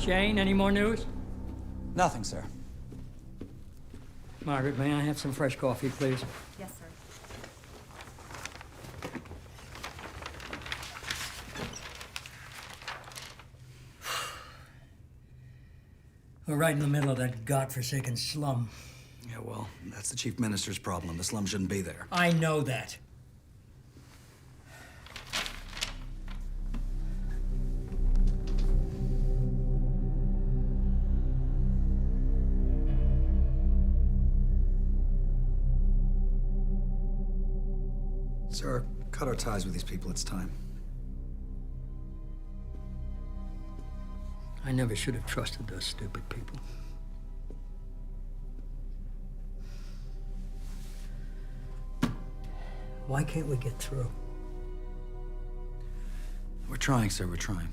Shane, any more news? Nothing, sir. Margaret, may I have some fresh coffee, please? Yes, sir. We're right in the middle of that godforsaken slum. Yeah, well, that's the chief minister's problem. The slum shouldn't be there. I know that. Sir, cut our ties with these people. It's time. I never should have trusted those stupid people. Why can't we get through? We're trying, sir. We're trying.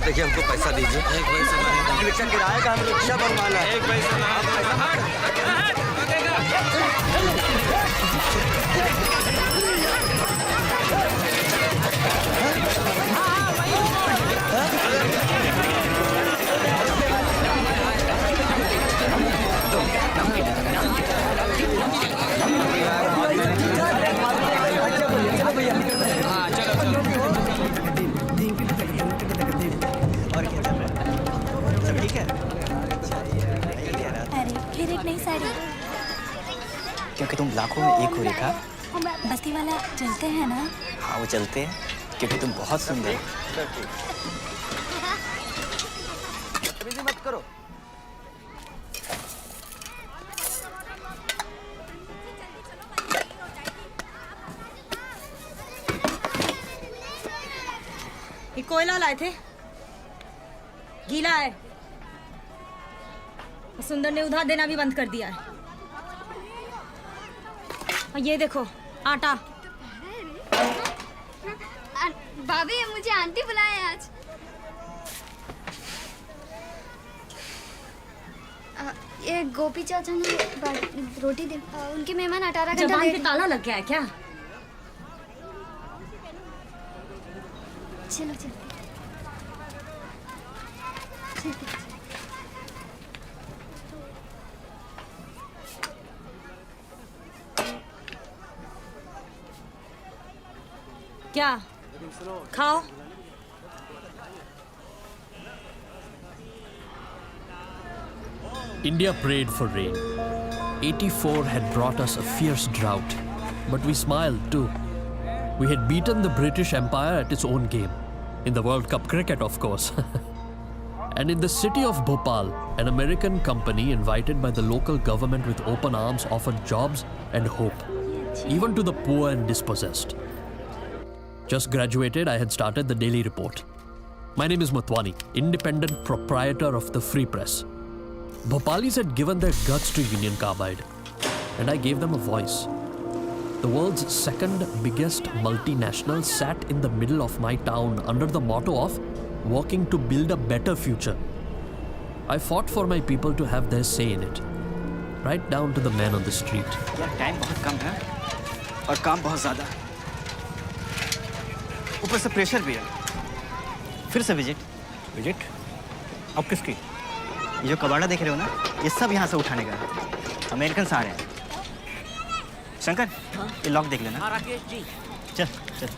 देखिए हमको पैसा दीजिए। एक पैसा नहीं। Rickshaw किराए का हम रिक्शा बनवाना है। एक पैसा क्योंकि तुम लाखों में एक हो रेखा। बस्ती वाला चलते हैं ना? हाँ वो चलते हैं क्योंकि तुम बहुत सुंदर हो। मत करो। ये कोयला लाए थे, गीला है। सुंदर ने उधार देना भी बंद कर दिया है। और ये देखो आटा। भाभी मुझे आंटी बुलाए आज। ये गोपी चाचा ने रोटी दे। उनके मेहमान 18 घंटा जबान पे ताला लग गया है क्या? चलो चलो। क्या खाओ। India prayed for rain. 84 had brought us a fierce drought, but we smiled too. We had beaten the British Empire at its own game, in the World Cup cricket, of course. And in the city of Bhopal, an American company invited by the local government with open arms offered jobs and hope, even to the poor and dispossessed. Just graduated, I had started the Daily Report. My name is Motwani, independent proprietor of the Free Press. Bhopalis had given their guts to Union Carbide, and I gave them a voice. The world's second biggest multinational sat in the middle of my town under the motto of working to build a better future. I fought for my people to have their say in it. right down to the man on the street. यार time बहुत कम है और काम बहुत ज़्यादा, ऊपर से pressure भी है। फिर से विजिट अब किसकी? ये जो कबाड़ा देख रहे हो ना, ये सब यहाँ से उठाने का है। अमेरिकन आ रहे हैं। शंकर, ये लॉक देख लेना। हाँ राकेश जी। चल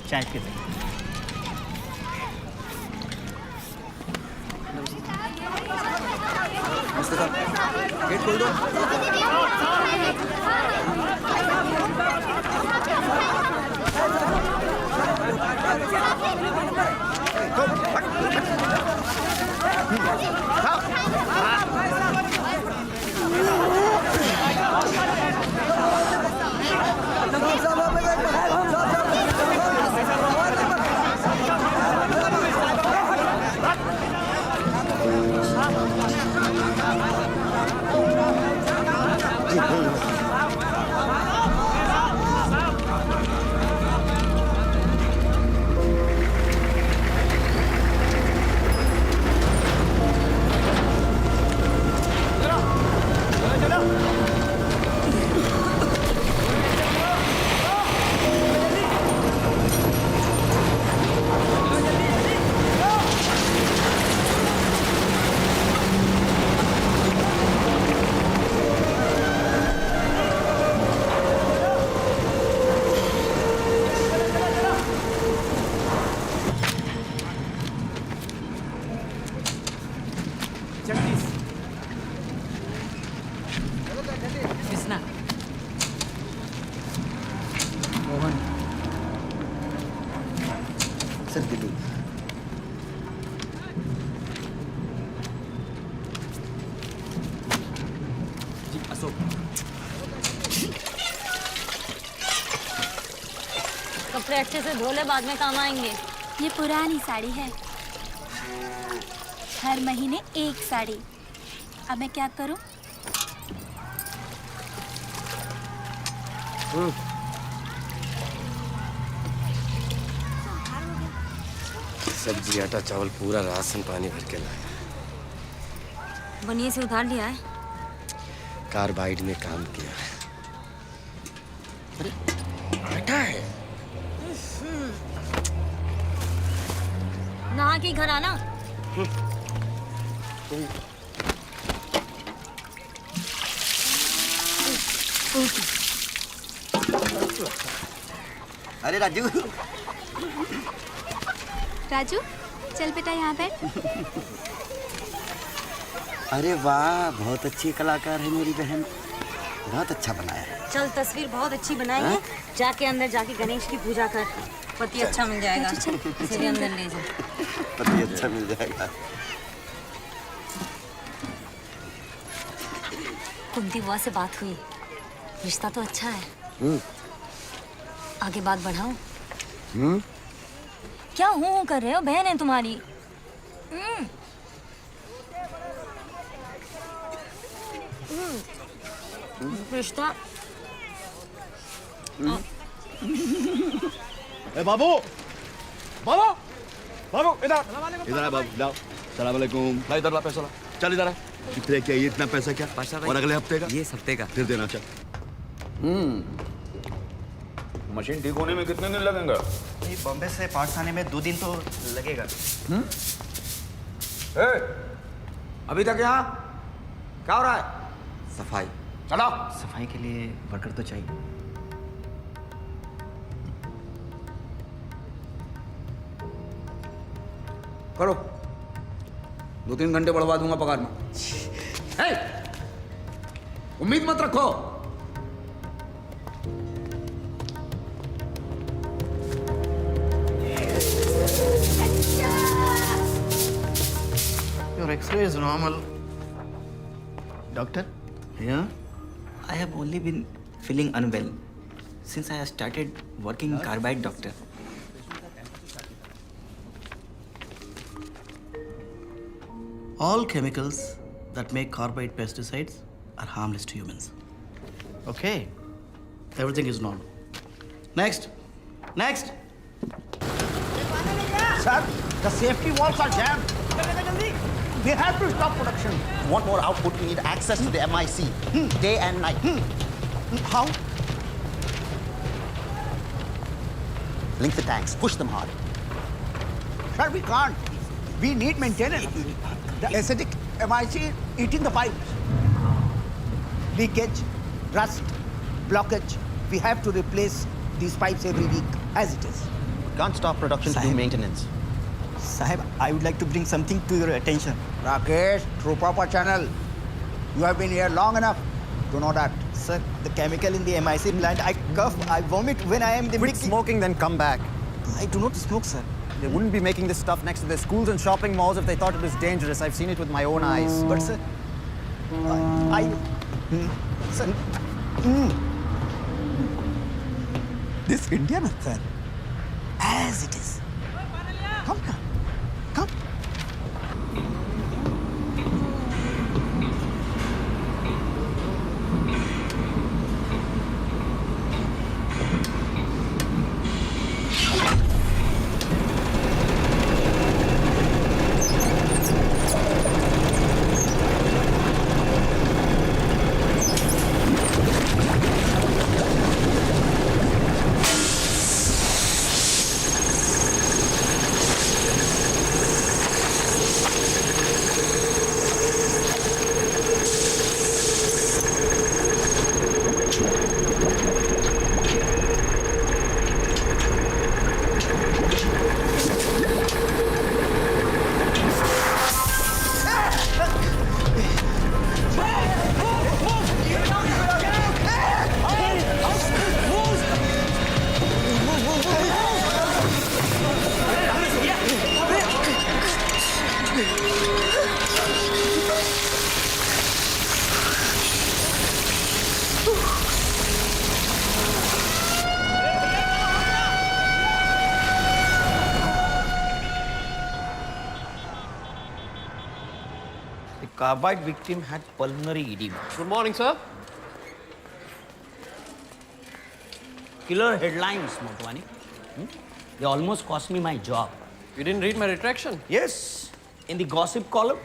चाय पीते हैं। गेट खोल दो। सर दिल्ली। जी अशोक। कपड़े अच्छे से धो ले, बाद में काम आएंगे। ये पुरानी साड़ी है, हर महीने एक साड़ी। अब मैं क्या करूं? सब्जी आटा चावल पूरा राशन पानी भर के लाया। बनिए से उधार लिया है। कार्बाइड में काम किया है। अरे आटा है। नहा के घर आना। अरे राजू। राजू चल बेटा यहाँ बैठ। अरे वाह, बहुत अच्छी कलाकार है मेरी बहन, बहुत अच्छा बनाया है। चल तस्वीर बहुत अच्छी बनाई है। जाके अंदर जाके गणेश की पूजा कर, पति अच्छा मिल जाएगा। इसे भी अंदर ले जा। पति अच्छा मिल जाएगा। कुंती बुआ से बात हुई, रिश्ता तो अच्छा है। आगे बात बढ़ाऊं? क्या हूँ कर रहे हो? बहन है तुम्हारी। रिश्ता। बाबू बाबू बाबू इधर इधर है बाबू। लाओ सलाम अलैकुम। ला इधर ला पैसा ला। चल इधर है। कितने क्या? ये इतना पैसा क्या? और अगले हफ्ते का? ये हफ्ते का। फिर देना। चल। मशीन ठीक होने में कितने दिन लगेंगे? बॉम्बे से पार्ट्स आने में 2 दिन तो लगेगा। अभी तक यहाँ क्या हो रहा है? सफाई। चलो। सफाई के लिए वर्कर तो चाहिए। करो, 2-3 घंटे बढ़वा दूंगा पगार में। उम्मीद मत रखो। Your X-ray is normal. Doctor? Yeah? I have only been feeling unwell since I have started working in Carbide, doctor. All chemicals that make carbide pesticides are harmless to humans. Okay? Everything is normal. Next. Next. Sir, the safety walls are jammed. We have to stop production. Want more output, we need access to the MIC, day and night. How? Link the tanks, push them hard. Sir, we can't. We need maintenance. The acidic MIC eating the pipes. Leakage, rust, blockage. We have to replace these pipes every week, as it is. Can't stop production to do maintenance. Sahib, I would like to bring something to your attention. Rakesh, through proper channel. You have been here long enough to know that. Sir, the chemical in the MIC plant, I cough, I vomit when I am Quit smoking, then come back. I do not smoke, sir. They wouldn't be making this stuff next to their schools and shopping malls if they thought it was dangerous. I've seen it with my own eyes. But, sir, sir, This Indian affair, as it is. Come now. Come. The carbide victim had pulmonary edema. Good morning, sir. Killer headlines, Motwani. They almost cost me my job. You didn't read my retraction? Yes. In the gossip column,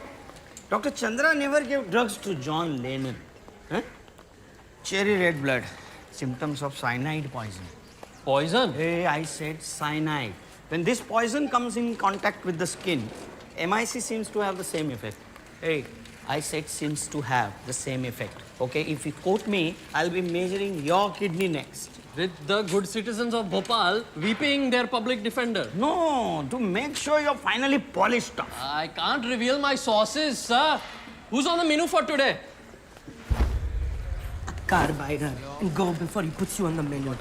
Dr. Chandra never gave drugs to John Lennon. Huh? Cherry red blood. Symptoms of cyanide poison. Poison? Hey, I said cyanide. When this poison comes in contact with the skin, MIC seems to have the same effect. Hey, I said seems to have the same effect. Okay, if you quote me, I'll be measuring your kidney next. With the good citizens of Bhopal weeping their public defender. No, to make sure you're finally polished up. I can't reveal my sources, sir. Who's on the menu for today? Carbide and go before he puts you on the menu.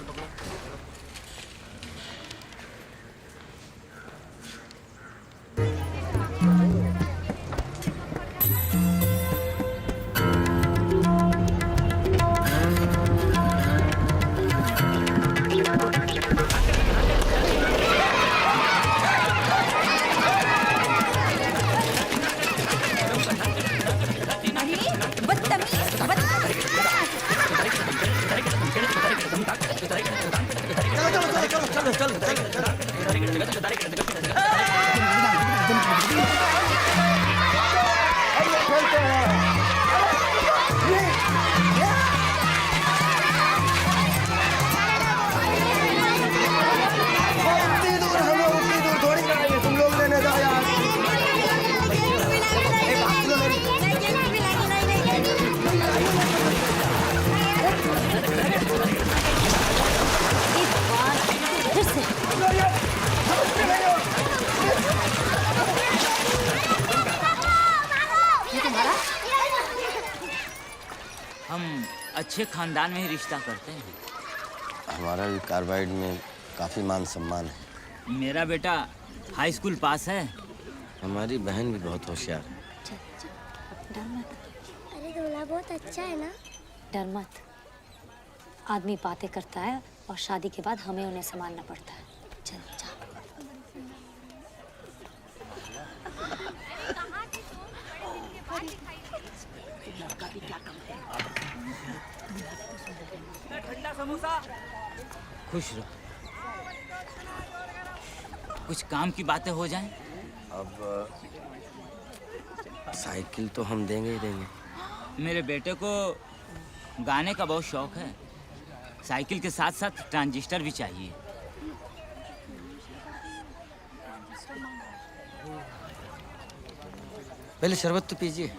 हम अच्छे खानदान में ही रिश्ता करते हैं। हमारा भी carbide में काफी मान सम्मान है। मेरा बेटा हाई स्कूल पास है। हमारी बहन भी बहुत होशियार है। डर मत। अरे दूल्हा बहुत अच्छा है ना। डर मत। आदमी बातें करता है और शादी के बाद हमें उन्हें संभालना पड़ता है। चल जा। ठंडा समोसा। खुश रहो। कुछ काम की बातें हो जाएं। अब साइकिल तो हम देंगे ही देंगे। मेरे बेटे को गाने का बहुत शौक है। साइकिल के साथ साथ ट्रांजिस्टर भी चाहिए। पहले शरबत तो पीजिए।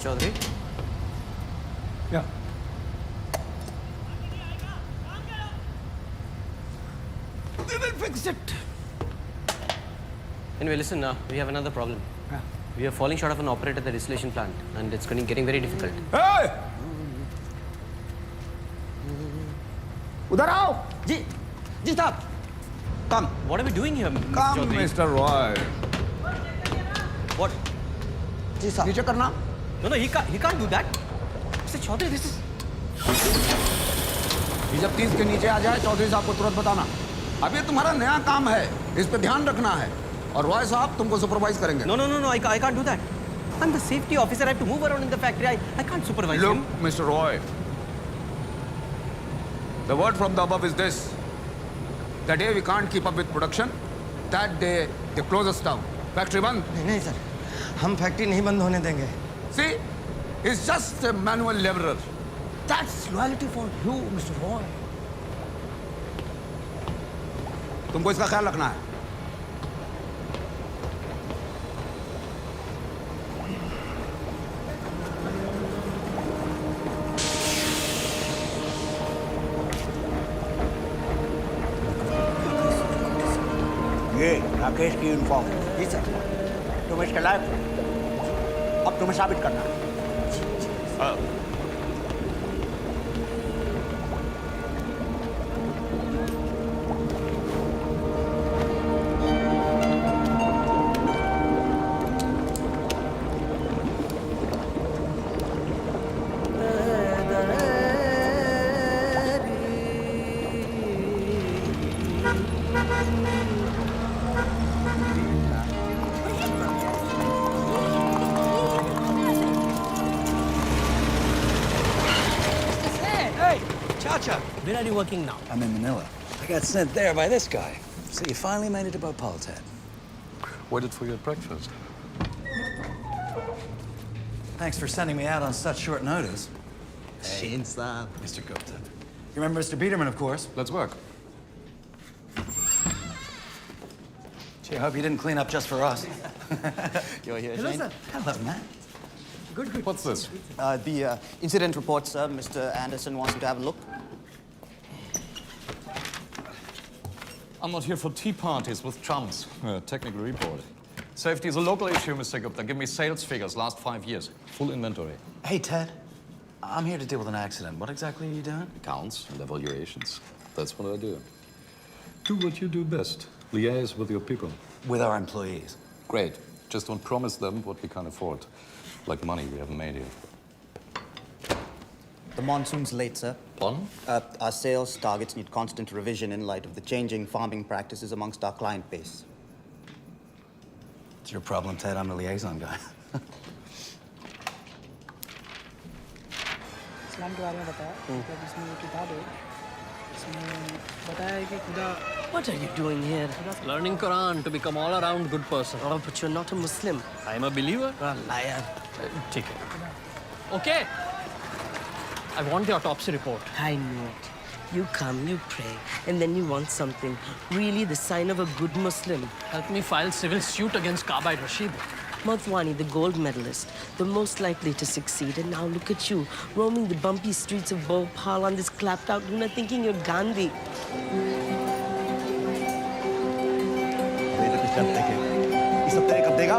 Chaudhary Yeah. We will fix it. Anyway, listen, we have another problem. Yeah. We are falling short of an operator at the distillation plant, and it's getting very difficult. Hey! उधर आओ। जी साहब। Come. What are we doing here, Mr. Come, Chaudhary? Mr. Roy. What? जी साहब नीचे करना। No, he can't do that. Mr. Chaudhary, this is... ये जब 30 के नीचे आ जाए चौधरी साहब को तुरंत बताना। अब ये तुम्हारा नया काम है, इस पे ध्यान रखना है। और रॉय साहब तुमको सुपरवाइज करेंगे। No, I can't do that. I'm the safety officer. I have to move around in the factory. I can't supervise Look, him. Mr. Roy. The word from the above is this. The day we can't keep up with production, that day they close us down. Factory बंद। नहीं sir, हम factory नहीं बंद होने देंगे। See, he's just a manual laborer. That's loyalty for you, Mr. Roy. तुमको इसका ख्याल रखना है। ये राकेश की यूनिफॉर्म। जी सर। तुम इसके लायक हो। अब तुम्हें साबित करना है। Where are you working now? I'm in Manila. I got sent there by this guy. So you finally made it to Bhopal's head. Waited for you at breakfast. Thanks for sending me out on such short notice. Shane Saab. Mr. Gupta. You remember Mr. Biederman, of course. Let's work. Gee, I hope you didn't clean up just for us. You're here, Hello, Shane? sir. Hello, Matt. Good. What's this? The incident report, sir. Mr. Anderson wants you to have a look. I'm not here for tea parties with chums. Technical report. Safety is a local issue, Mr. Gupta. Give me sales figures, last 5 years. Full inventory. Hey, Ted. I'm here to deal with an accident. What exactly are you doing? Accounts and evaluations. That's what I do. Do what you do best. Liaise with your people. With our employees. Great. Just don't promise them what we can't afford. Like money we haven't made yet. The monsoon's late, sir. Pardon? Our sales targets need constant revision in light of the changing farming practices amongst our client base. It's your problem, Ted. I'm the liaison guy. इस्लाम के बारे में बताया मतलब इसमें एक किताब है इसमें बताया है कि खुदा What are you doing here? Learning Quran to become all-around good person. Oh, but you're not a Muslim. I am a believer. You're a liar. Take it. Okay. I want the autopsy report. I know it. You come, you pray, and then you want something. Really the sign of a good Muslim. Help me file civil suit against Kabaid Rashid. Motwani, the gold medalist, the most likely to succeed. And now look at you, roaming the bumpy streets of Bhopal on this clapped-out Luna thinking you're Gandhi. ये सब तेरे कब देगा?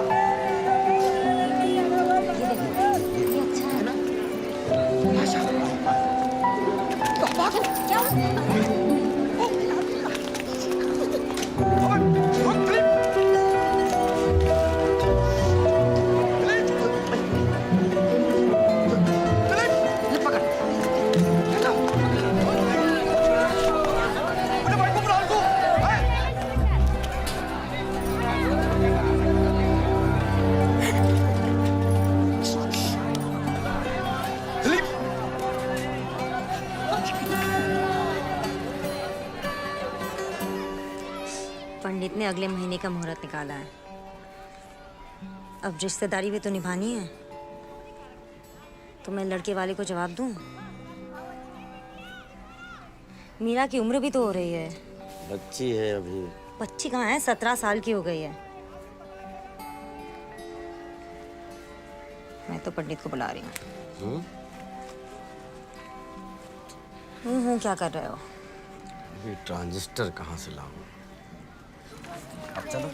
अगले महीने का मुहूर्त निकाला है। अब रिश्तेदारी भी तो निभानी है, तो मैं लड़के वाले को जवाब दूं? मीरा की उम्र भी तो हो रही है। बच्ची है अभी। बच्ची कहाँ है, 17 साल की हो गई है। मैं तो पंडित को बुला रही हूँ। क्या कर रहे हो? अभी ट्रांजिस्टर कहाँ से लाऊं? अब चलो।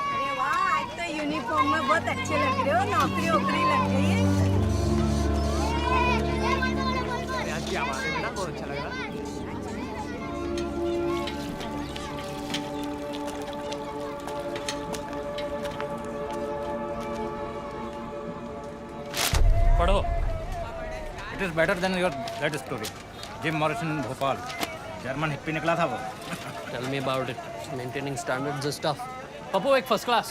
अरे वाह, आज तो यूनिफॉर्म में बहुत अच्छे लग रहे हो, नौकरी वोकरी लग गई है। आज की आवाज है ना, बहुत अच्छा लग रहा है। पढ़ो। It is better than your that story. Jim Morrison in Bhopal, German hippie निकला था वो। Tell me about it. Maintaining standards is tough. Pappu एक फर्स्ट क्लास।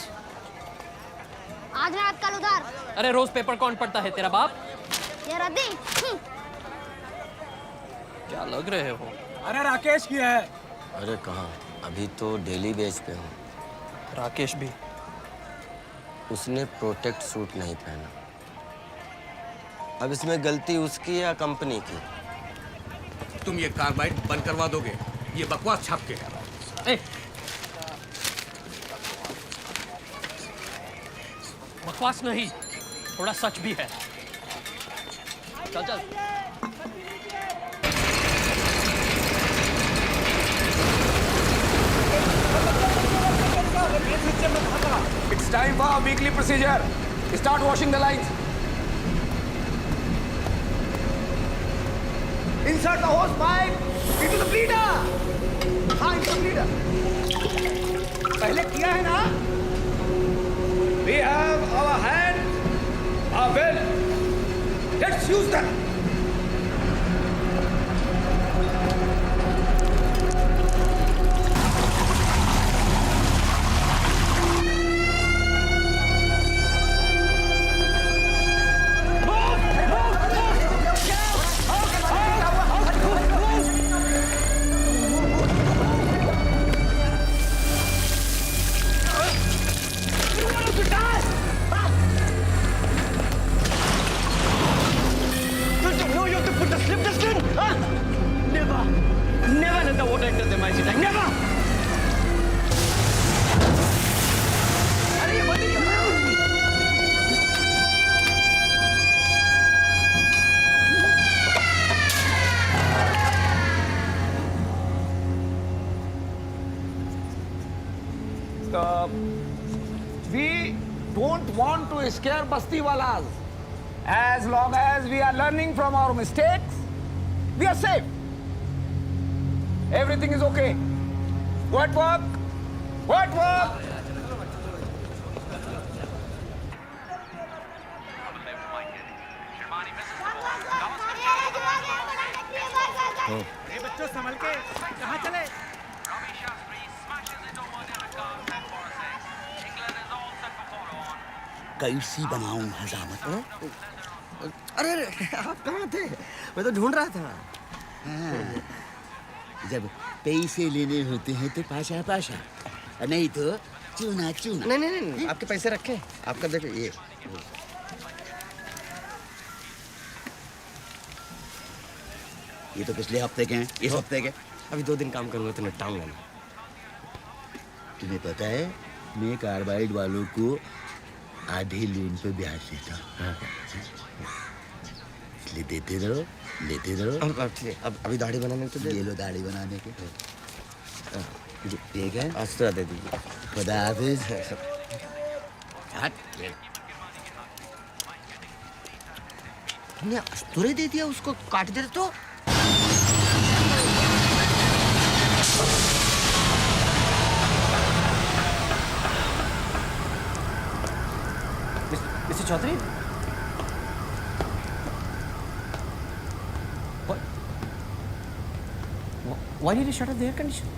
आज रात कल उधार। अरे रोज पेपर कौन पढ़ता है, तेरा बाप? ये रद्दी। क्या लग रहे हो? अरे राकेश की है। अरे कहाँ, अभी तो डेली बेस पे हूँ। राकेश भी। उसने प्रोटेक्ट सूट नहीं पहना। अब इसमें गलती उसकी या कंपनी की? तुम ये कार्बाइड बंद करवा दोगे? ये बकवास छाप के। बकवास नहीं, थोड़ा सच भी है। चल चल। It's time for our weekly procedure. Start washing the lines. Insert the hose pipe into the bleeder. हाँ, into the bleeder. पहले किया है ना? We have our hand, our will. Let's use them. Never let the water enter the MIC tank. Never! अरे ये बंद नहीं हो रहा। We don't want to scare basti walas. As long as we are learning from our mistakes, we are safe. Everything is okay. What work? What work? बच्चों संभल के, कहाँ चले? कैसी बनाऊं हजामत? अरे आप कहाँ थे? मैं तो ढूंढ रहा था। हाँ, जब पैसे लेने होते हैं तो पाशा पाशा, नहीं तो चूना चूना। नहीं नहीं नहीं, आपके पैसे रखे। आपका देखो ये। ये तो पिछले हफ्ते के हैं, इस हफ्ते के। अभी 2 दिन काम करूंगा तो निपटाऊंगा ना। तुम्हें पता है, मैं कार्बाइड वालों को आधे लोन पे ब्याज देता हूँ। इसलिए देते रहो, लेते रहो। अब अभी दाढ़ी बनाने तो ये लो दाढ़ी बनाने के। ठीक है, अस्त्र दे दीजिए। खुदा हाफिज। तुमने अस्तूरे दे दिया उसको, काट दे तो। Mr. Chaudhary? What? Why did you shut off the air conditioner?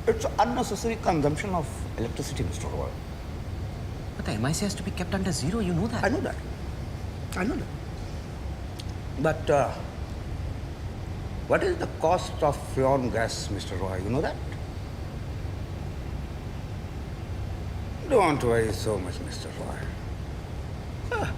It's unnecessary consumption of electricity, Mr. Roy. But the MIC has to be kept under zero. You know that. I know that. I know that. But what is the cost of freon gas, Mr. Roy? You know that? Don't worry so much, Mr. Roy. Ah.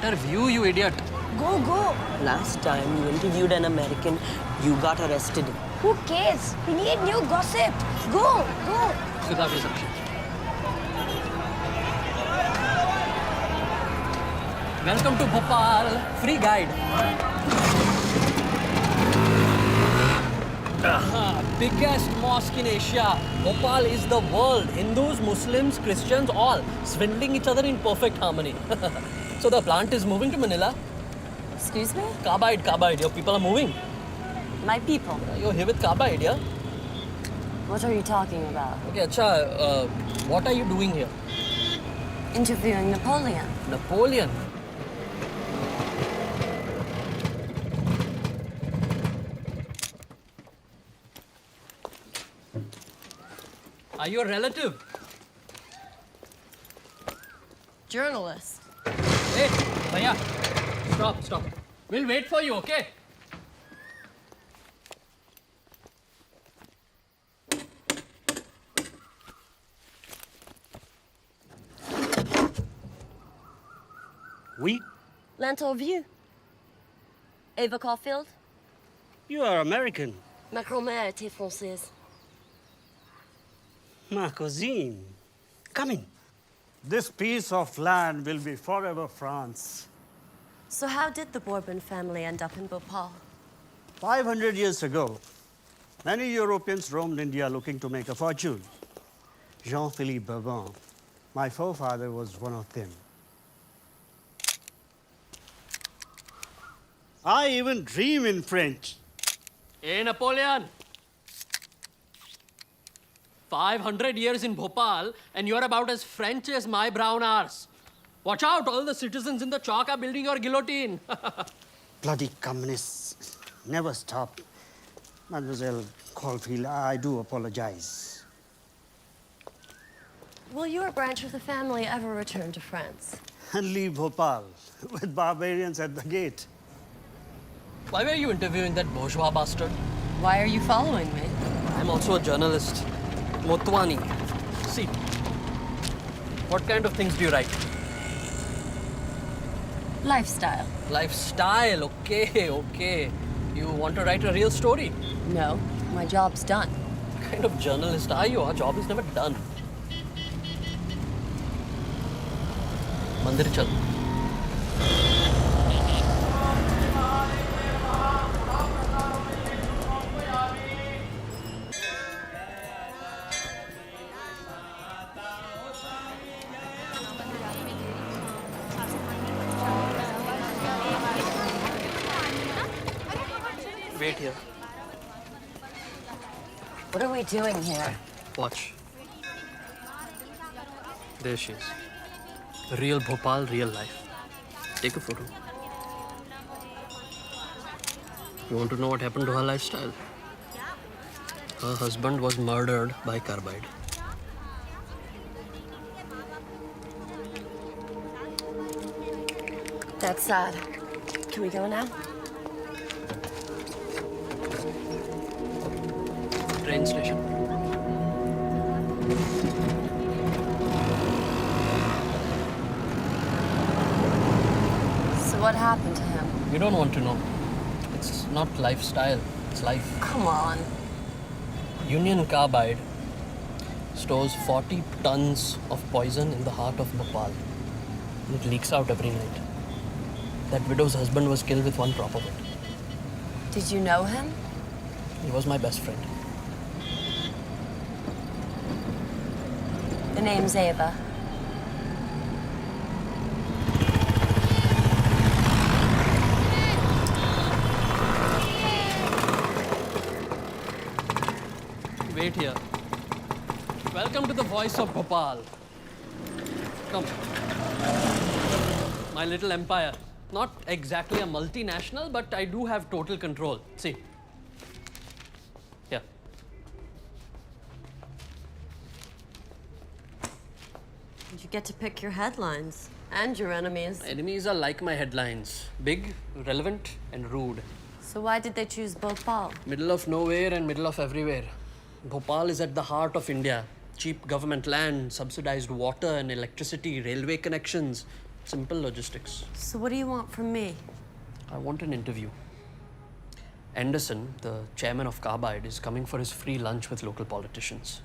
Interview, you idiot. Go, go. Last time you interviewed an American, you got arrested. Who cares? We need new gossip. Go, go. Welcome to Bhopal. Free guide. Biggest mosque in Asia. Bhopal is the world. Hindus, Muslims, Christians, all swindling each other in perfect harmony. So the plant is moving to Manila. Excuse me? Carbide. Your people are moving. My people. You're here with Carbide, yeah? What are you talking about? Okay, acha, what are you doing here? Interviewing Napoleon. Napoleon? Are you a relative? Journalist. Hey, Bhaiya, stop. We'll wait for you, okay? Oui? L'Interview. Ava Caulfield. You are American. Ma grand-mère était française. Ma cousine. Come in. This piece of land will be forever France. So how did the Bourbon family end up in Bhopal? 500 years ago, many Europeans roamed India looking to make a fortune. Jean-Philippe Bourbon, my forefather, was one of them. I even dream in French. Hey, Napoleon. 500 years in Bhopal, and you're about as French as my brown arse. Watch out, all the citizens in the chalk are building your guillotine. Bloody communists never stop. Mademoiselle Caulfield, I do apologize. Will your branch of the family ever return to France? And leave Bhopal with barbarians at the gate. Why were you interviewing that bourgeois bastard? Why are you following me? I'm also a journalist. Motwani. See, what kind of things do you write? Lifestyle. Lifestyle, okay. You want to write a real story? No, my job's done. What kind of journalist are you? Our job is never done. Mandir chal. Wait here. What are we doing here? Watch. There she is. Real Bhopal, real life. Take a photo. You want to know what happened to her lifestyle? Her husband was murdered by Carbide. That's sad. Can we go now? Train station. So what happened to him? You don't want to know. It's not lifestyle, it's life. Come on. Union Carbide stores 40 tons of poison in the heart of Bhopal. It leaks out every night. That widow's husband was killed with one drop of it. Did you know him? He was my best friend. The name's Ava. Wait here. Welcome to the voice of Bhopal. Come. My little empire. Not exactly a multinational, but I do have total control. See. Here. You get to pick your headlines and your enemies. Enemies are like my headlines. Big, relevant, and rude. So why did they choose Bhopal? Middle of nowhere and middle of everywhere. Bhopal is at the heart of India. Cheap government land, subsidized water and electricity, railway connections. Simple logistics. So what do you want from me? I want an interview. Anderson, the chairman of Carbide, is coming for his free lunch with local politicians.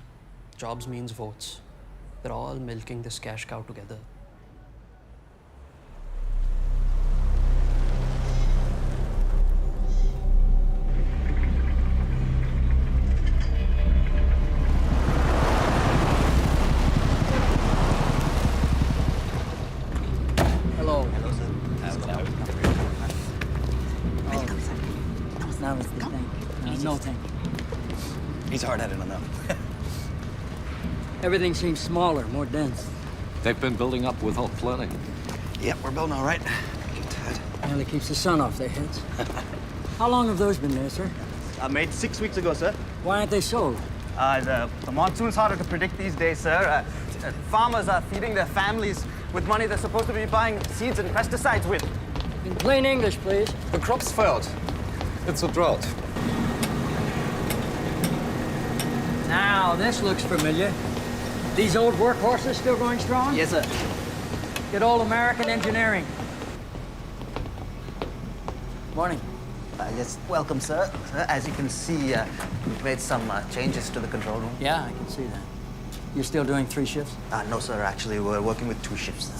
Jobs means votes. They're all milking this cash cow together. Hello. Hello, sir. Welcome, sir. Namaste, thank you. No, thank you. He's hard-headed enough. Everything seems smaller, more dense. They've been building up without planning. Yep, we're building all right. Nearly keeps the sun off their heads. How long have those been there, sir? Made 6 weeks ago, sir. Why aren't they sold? The monsoon's harder to predict these days, sir. Farmers are feeding their families with money they're supposed to be buying seeds and pesticides with. In plain English, please. The crop's failed. It's a drought. Now, this looks familiar. These old workhorses still going strong? Yes, sir. Good old American engineering. Morning. Yes, welcome, sir. As you can see, we've made some changes to the control room. Yeah, I can see that. You're still doing 3 shifts? No, sir. Actually, we're working with 2 shifts.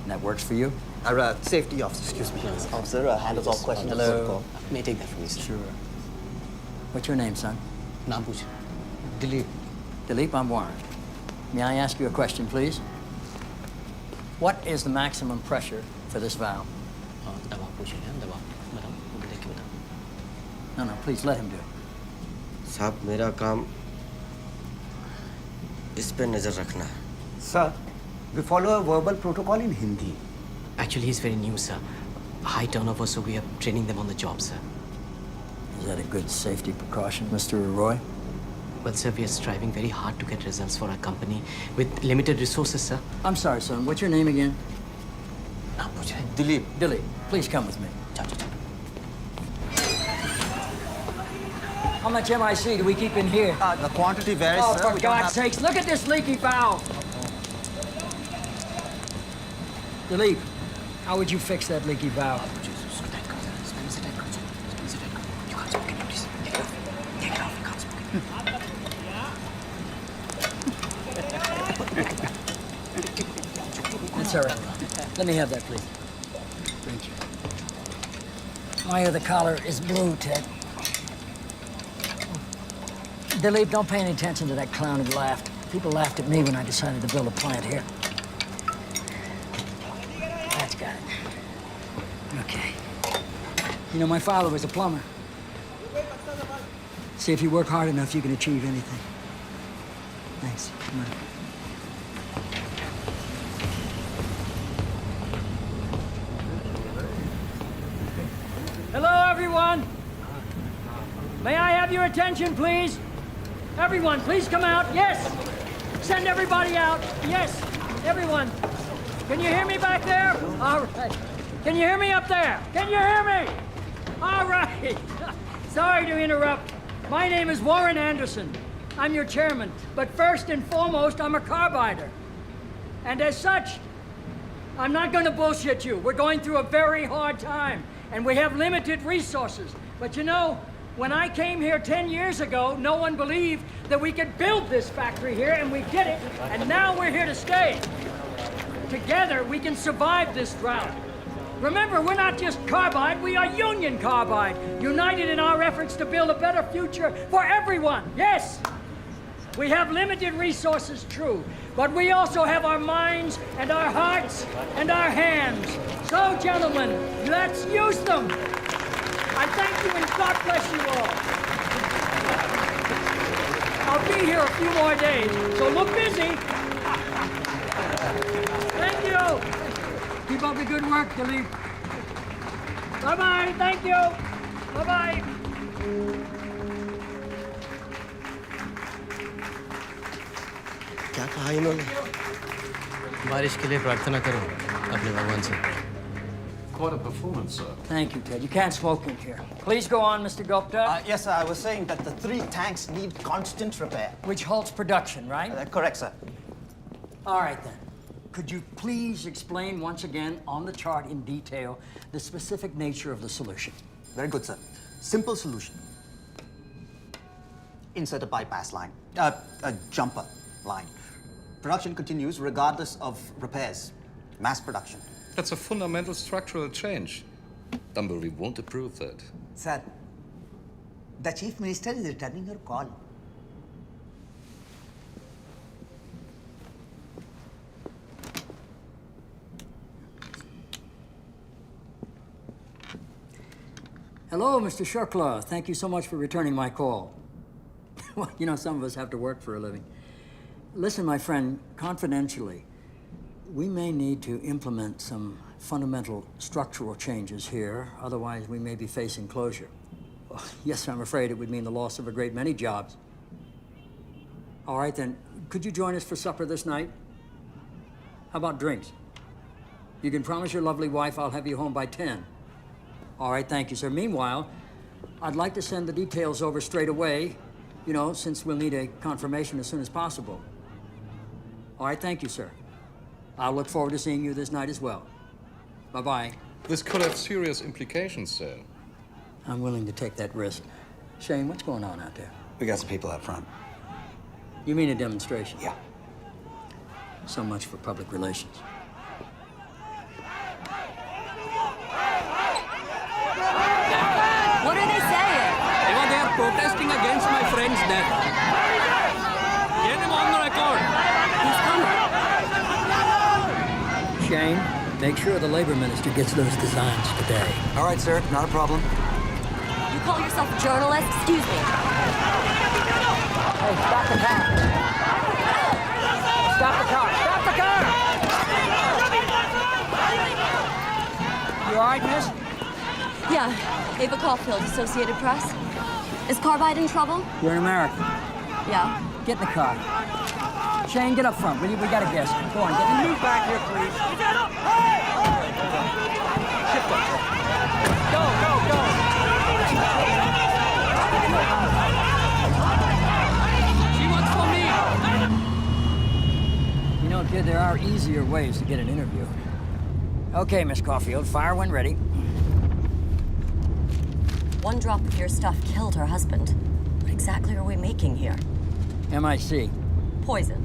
And that works for you? Our safety officer, excuse me. Officer handles all questions. Hello. May I take that from you, sir? Sure. What's your name, son? Naam pooch. Dilip. Dilip, I'm Warren. May I ask you a question, please? What is the maximum pressure for this valve? No, please let him do it. साहब मेरा काम इस पे नजर रखना है. Sir, we follow a verbal protocol in Hindi. Actually, he's very new, sir. High turnover, so we are training them on the job, sir. Is that a good safety precaution, Mr. Roy? Well, sir, we are striving very hard to get results for our company with limited resources, sir. I'm sorry, son. What's your name again? Dilip. Dilip, please come with me. How much MIC do we keep in here? The quantity varies, oh, sir. for God's sakes, look at this leaky valve. Dilip, how would you fix that leaky valve? That's all right. Let me have that, please. Thank you. Why the collar is blue, Ted? Dilip, don't pay any attention to that clown who laughed. People laughed at me when I decided to build a plant here. That's got it. Okay. You know, my father was a plumber. See, if you work hard enough, you can achieve anything. Thanks. Come on. Hello, everyone. May I have your attention, please? Everyone, please come out. Yes. Send everybody out. Yes. Everyone. Can you hear me back there? All right. Can you hear me up there? Can you hear me? All right. Sorry to interrupt. My name is Warren Anderson. I'm your chairman. But first and foremost, I'm a carbider. And as such, I'm not going to bullshit you. We're going through a very hard time, and we have limited resources. But you know, when I came here 10 years ago, no one believed that we could build this factory here, and we did it, and now we're here to stay. Together, we can survive this drought. Remember, we're not just Carbide, we are Union Carbide, united in our efforts to build a better future for everyone. Yes, we have limited resources, true, but we also have our minds and our hearts and our hands. So, gentlemen, let's use them. I thank you and God bless you all. I'll be here a few more days, so look busy. Thank you. Keep up the good work, Dilip. Bye-bye. Thank you. Bye-bye. क्या कहा इन्होंने? बारिश के लिए प्रार्थना करो अपने भगवान से. Quite a performance, sir. Thank you, Ted. You can't smoke in here. Please go on, Mr. Gupta. Yes, sir. I was saying that the 3 tanks need constant repair. Which halts production, right? Correct, sir. All right, then. Could you please explain once again on the chart in detail the specific nature of the solution? Very good, sir. Simple solution. Insert a bypass line, a jumper line. Production continues regardless of repairs. Mass production. That's a fundamental structural change. Dumblery won't approve that. Sir, the Chief Minister is returning your call. Hello, Mr. Shukla. Thank you so much for returning my call. Well, you know, some of us have to work for a living. Listen, my friend, confidentially, we may need to implement some fundamental structural changes here. Otherwise, we may be facing closure. Well, yes, I'm afraid it would mean the loss of a great many jobs. All right, then, could you join us for supper this night? How about drinks? You can promise your lovely wife I'll have you home by 10. All right, thank you, sir. Meanwhile, I'd like to send the details over straight away, you know, since we'll need a confirmation as soon as possible. All right, thank you, sir. I'll look forward to seeing you this night as well. Bye-bye. This could have serious implications, sir. I'm willing to take that risk. Shane, what's going on out there? We got some people out front. You mean a demonstration? Yeah. So much for public relations. What are they saying? They are protesting against my friend's death. Get him on the record. He's coming. Shane, make sure the labor minister gets those designs today. All right, sir. Not a problem. You call yourself a journalist? Excuse me. Hey, stop the car. Stop the car. Stop the car! You all right, miss? Yeah, Ava Caulfield, Associated Press. Is Carbide in trouble? You're an American. Yeah. Get in the car. Shane, get up front, will you? We got a guest. Go on, get in. Move back here, please. Shift up. Go, go, go. She wants for me. You know, kid, there are easier ways to get an interview. Okay, Miss Caulfield, fire when ready. One drop of your stuff killed her husband. What exactly are we making here? MIC. Poison.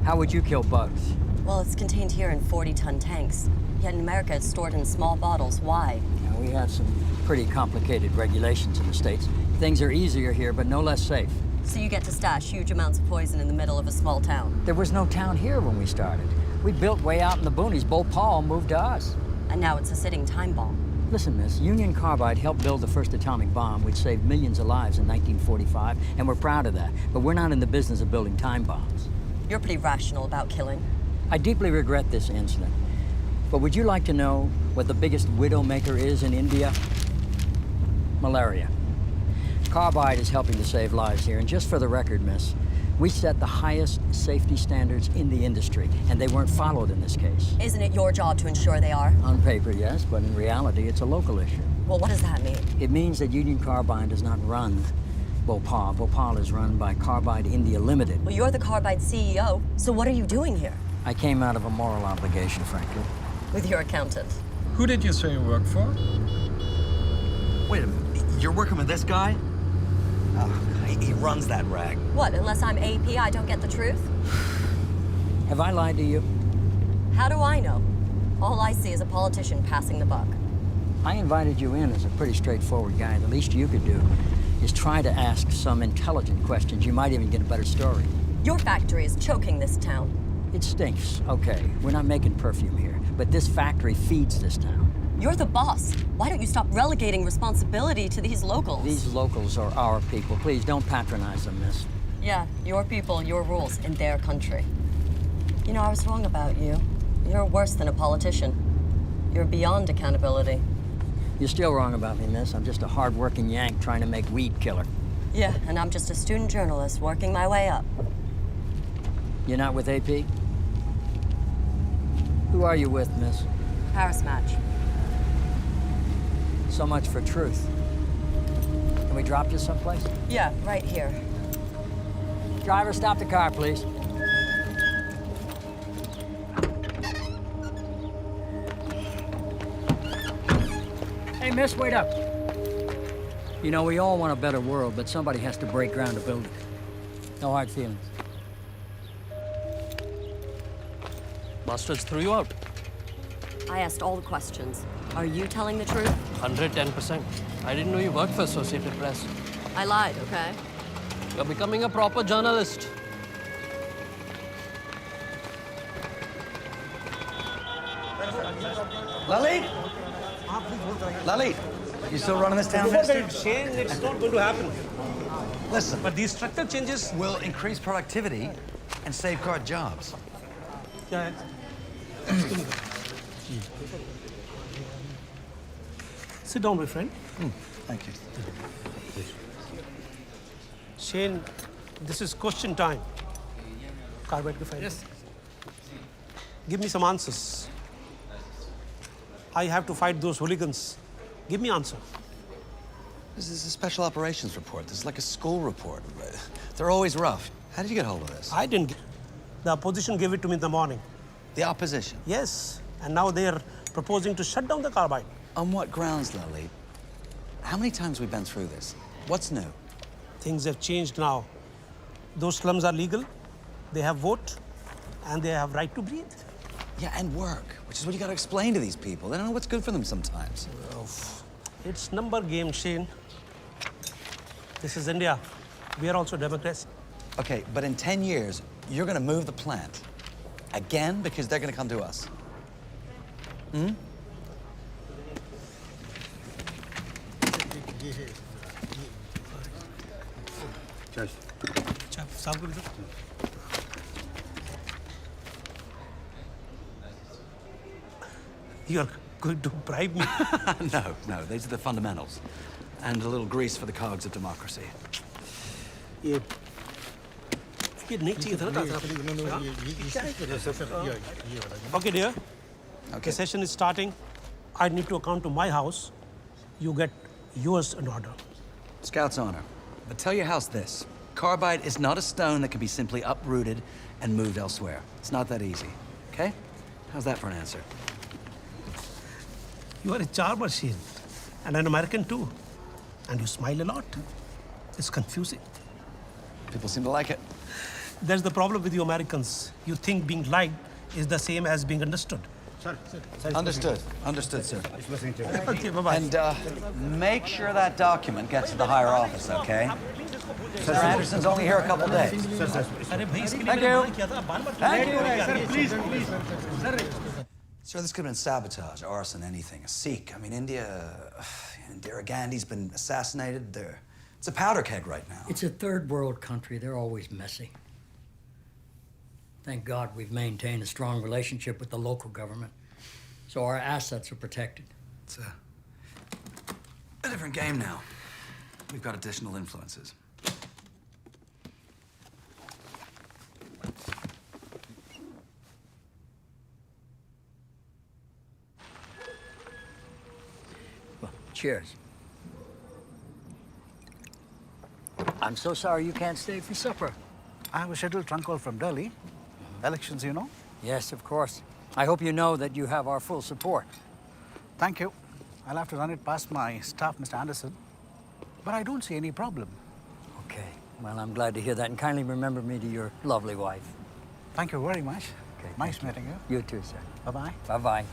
How would you kill bugs? Well, it's contained here in 40-ton tanks. Yet in America, it's stored in small bottles. Why? Yeah, we have some pretty complicated regulations in the States. Things are easier here, but no less safe. So you get to stash huge amounts of poison in the middle of a small town. There was no town here when we started. We built way out in the boonies. Bhopal moved to us. And now it's a sitting time bomb. Listen, miss, Union Carbide helped build the first atomic bomb, which saved millions of lives in 1945, and we're proud of that. But we're not in the business of building time bombs. You're pretty rational about killing. I deeply regret this incident. But would you like to know what the biggest widowmaker is in India? Malaria. Carbide is helping to save lives here, and just for the record, miss, We set the highest safety standards in the industry, and they weren't followed in this case. Isn't it your job to ensure they are? On paper, yes, but in reality, it's a local issue. Well, what does that mean? It means that Union Carbide does not run Bhopal. Bhopal is run by Carbide India Limited. Well, you're the Carbide CEO, so what are you doing here? I came out of a moral obligation, frankly. With your accountant. Who did you say you work for? Wait a minute. You're working with this guy? Oh, he runs that rag. What, unless I'm AP, I don't get the truth? Have I lied to you? How do I know? All I see is a politician passing the buck. I invited you in as a pretty straightforward guy. The least you could do is try to ask some intelligent questions. You might even get a better story. Your factory is choking this town. It stinks, okay. We're not making perfume here, but this factory feeds this town. You're the boss. Why don't you stop relegating responsibility to these locals? These locals are our people. Please don't patronize them, miss. Yeah, your people, your rules, in their country. You know, I was wrong about you. You're worse than a politician. You're beyond accountability. You're still wrong about me, miss. I'm just a hard-working Yank trying to make weed killer. Yeah, and I'm just a student journalist working my way up. You're not with AP? Who are you with, miss? Paris match. So much for truth. Can we drop you someplace? Yeah, right here. Driver, stop the car, please. Hey, miss, wait up. You know, we all want a better world, but somebody has to break ground to build it. No hard feelings. Bastards threw you out. I asked all the questions. Are you telling the truth? 110%. I didn't know you worked for Associated Press. I lied, okay? You're becoming a proper journalist. Lalit? Lalit, you still running this town, mister? Shane, it's not going to happen. Listen. But these structural changes will increase productivity and safeguard jobs. Yeah. Sit down, my friend. Thank you. Shane, this is question time. Carbide ke file. Yes. Give me some answers. I have to fight those hooligans. Give me answer. This is a special operations report. This is like a school report. They're always rough. How did you get hold of this? I didn't. The opposition gave it to me in the morning. The opposition? Yes. And now they're proposing to shut down the carbide. On what grounds, Lalit? How many times have we been through this? What's new? Things have changed now. Those slums are legal. They have vote. And they have right to breathe. Yeah, and work, which is what you got to explain to these people. They don't know what's good for them sometimes. It's number game, Shane. This is India. We are also democracy. Okay, but in 10 years, you're going to move the plant. Again, because they're going to come to us. Hmm? Cheers. You're going to bribe me? No, these are the fundamentals. And a little grease for the cogs of democracy. ये नहीं चाहिए था ना Okay, dear. Okay. The session is starting. I need to account to my house. You get yours in order. Scout's honor. But tell your house this. Carbide is not a stone that can be simply uprooted and moved elsewhere. It's not that easy. Okay? How's that for an answer? You are a charm machine. And an American too. And you smile a lot. It's confusing. People seem to like it. That's the problem with you Americans. You think being liked is the same as being understood. Understood. Understood, sir. Okay, bye-bye. And make sure that document gets to the higher office, okay? Mr. Anderson's only here a couple days. Thank you. Thank you. Sir, this could have been sabotage, arson, anything. A Sikh. I mean, Indira Gandhi's been assassinated. It's a powder keg right now. It's a third world country. They're always messy. Thank God we've maintained a strong relationship with the local government, so our assets are protected. It's a different game now. We've got additional influences. Cheers. I'm so sorry you can't stay for supper. I have a scheduled trunk call from Delhi. Elections, you know? Yes, of course. I hope you know that you have our full support. Thank you. I'll have to run it past my staff, Mr. Anderson. But I don't see any problem. Okay. Well, I'm glad to hear that, and kindly remember me to your lovely wife. Thank you very much. Okay, nice meeting you. You too, sir. Bye-bye. Bye-bye.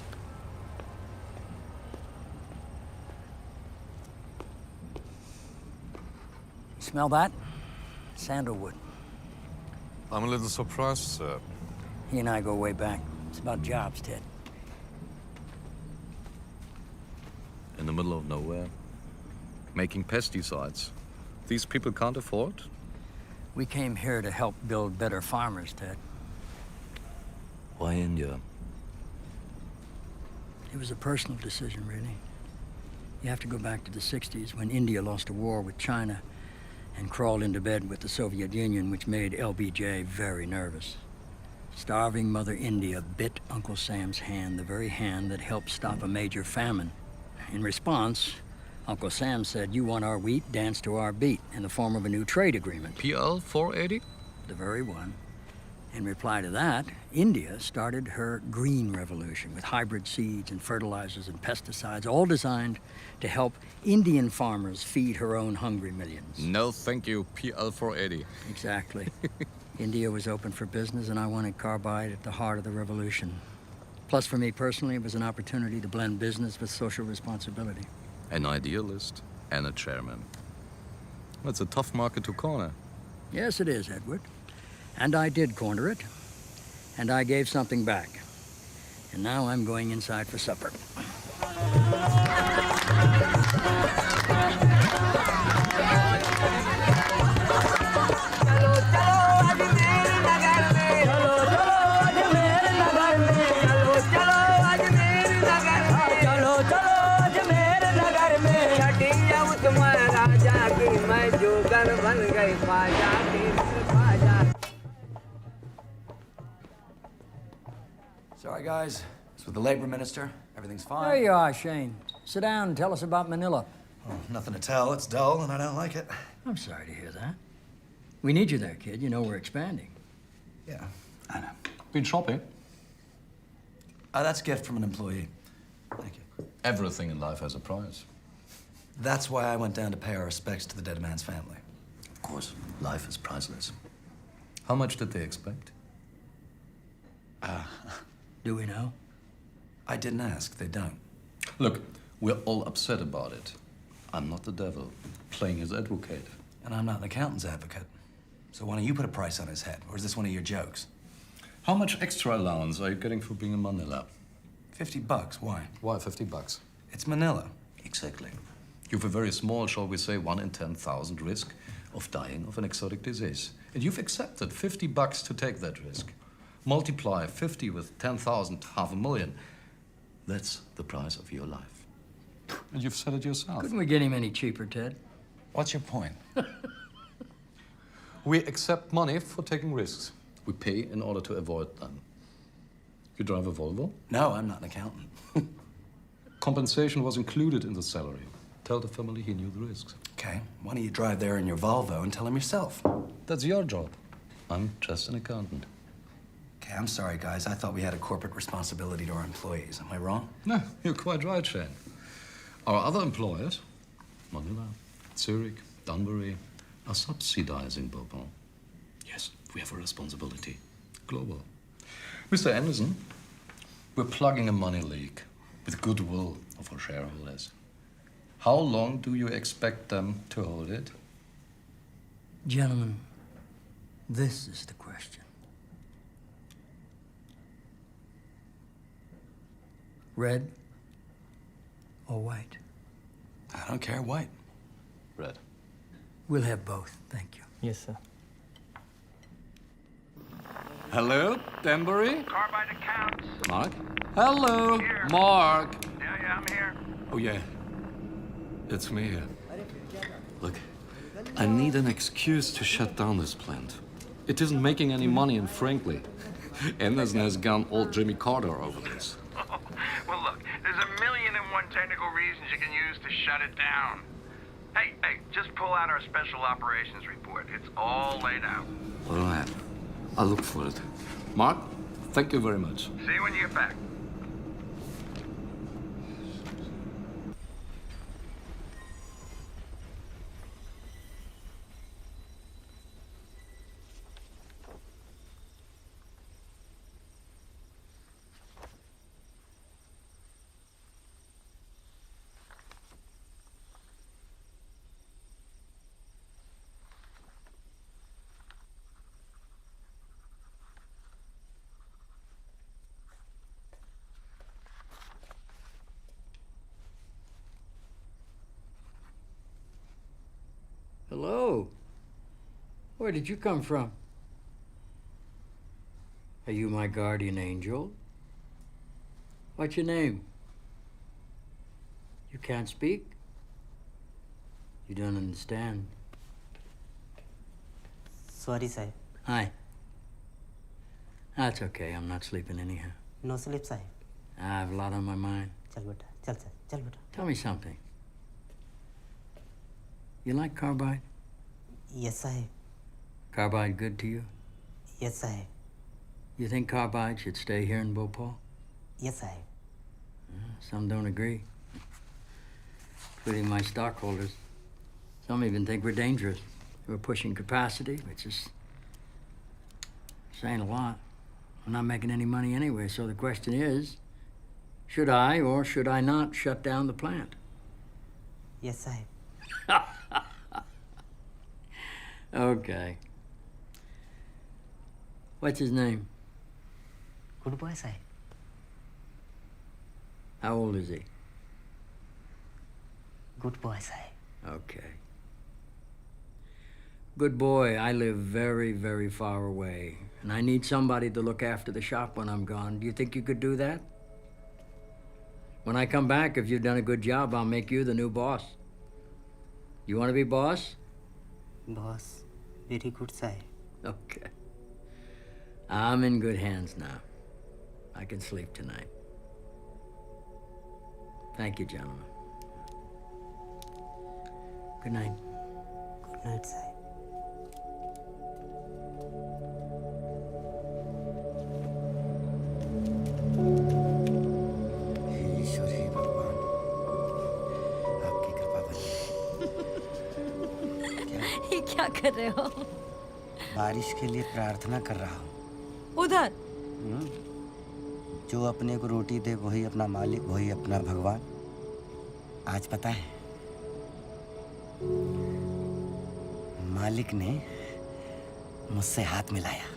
Smell that? Sandalwood. I'm a little surprised, sir. He and I go way back. It's about jobs, Ted. In the middle of nowhere, making pesticides. These people can't afford? We came here to help build better farmers, Ted. Why India? It was a personal decision, really. You have to go back to the 60s when India lost a war with China and crawled into bed with the Soviet Union, which made LBJ very nervous. Starving Mother India bit Uncle Sam's hand, the very hand that helped stop a major famine. In response, Uncle Sam said, "You want our wheat, dance to our beat," in the form of a new trade agreement. PL 480? The very one. In reply to that, India started her green revolution with hybrid seeds and fertilizers and pesticides, all designed to help Indian farmers feed her own hungry millions. No, thank you. PL 480. Exactly. India was open for business, and I wanted carbide at the heart of the revolution. Plus, for me personally, it was an opportunity to blend business with social responsibility. An idealist and a chairman. That's a tough market to corner. Yes, it is, Edward. And I did corner it. And I gave something back. And now I'm going inside for supper. Sorry, guys. It's with the labor minister. Everything's fine. There you are, Shane. Sit down and tell us about Manila. Oh, nothing to tell. It's dull, and I don't like it. I'm sorry to hear that. We need you there, kid. You know we're expanding. Yeah, I know. Been shopping? That's a gift from an employee. Thank you. Everything in life has a price. That's why I went down to pay our respects to the dead man's family. Of course, life is priceless. How much did they expect? Do we know? I didn't ask. They don't. Look, we're all upset about it. I'm not the devil, playing his advocate. And I'm not an accountant's advocate. So why don't you put a price on his head? Or is this one of your jokes? How much extra allowance are you getting for being in Manila? $50. Why? Why $50? It's Manila. Exactly. You've a very small, shall we say, 1 in 10,000 risk of dying of an exotic disease. And you've accepted $50 to take that risk. Multiply 50 with 10,000, $500,000. That's the price of your life. And you've said it yourself. Couldn't we get him any cheaper, Ted? What's your point? We accept money for taking risks. We pay in order to avoid them. You drive a Volvo? No, I'm not an accountant. Compensation was included in the salary. Tell the family he knew the risks. Okay, why don't you drive there in your Volvo and tell him yourself? That's your job. I'm just an accountant. Okay, I'm sorry, guys. I thought we had a corporate responsibility to our employees. Am I wrong? No, you're quite right, Shane. Our other employers, Manila, Zurich, Dunbury, are subsidizing Bourbon. Yes, we have a responsibility. Global. Mr. Anderson, we're plugging a money leak with goodwill of our shareholders. How long do you expect them to hold it? Gentlemen, this is the question. Red or white? I don't care. White. Red. We'll have both, thank you. Yes, sir. Hello, Danbury? Carbide accounts. Mark? Hello, Here. Mark. Yeah, I'm here. Oh, yeah. It's me here. Look, I need an excuse to shut down this plant. It isn't making any money, and frankly, Anderson has gone all Jimmy Carter over this. Well, look, there's 1,000,001 technical practical reasons you can use to shut it down. Hey, just pull out our special operations report. It's all laid out. All right. I'll look for it. Mark, thank you very much. See you when you get back. Hello. Where did you come from? Are you my guardian angel? What's your name? You can't speak? You don't understand. Sorry, sir. Hi. That's okay. I'm not sleeping anyhow. No sleep, sir. I have a lot on my mind. Chal beta, chal sir, chal beta. Tell me something. You like Carbide? Yes, sir. Carbide good to you? Yes, sir. You think Carbide should stay here in Bhopal? Yes, sir. Some don't agree, including my stockholders. Some even think we're dangerous. We're pushing capacity, which is saying a lot. We're not making any money anyway, so the question is, should I or should I not shut down the plant? Yes, sir. Okay. What's his name? Good boy, sir. How old is he? Good boy, sir. Okay. Good boy, I live very, very far away, and I need somebody to look after the shop when I'm gone. Do you think you could do that? When I come back, if you've done a good job, I'll make you the new boss. You want to be boss? Boss, very good, sir. Okay. I'm in good hands now. I can sleep tonight. Thank you, gentlemen. Good night. Good night, sir. ईश्वर ही भगवान आपकी कृपा बनी। ये क्या कर रहे हो? बारिश के लिए प्रार्थना कर रहा हूँ। उधर जो अपने को रोटी दे वही अपना मालिक, वही अपना भगवान। आज पता है मालिक ने मुझसे हाथ मिलाया।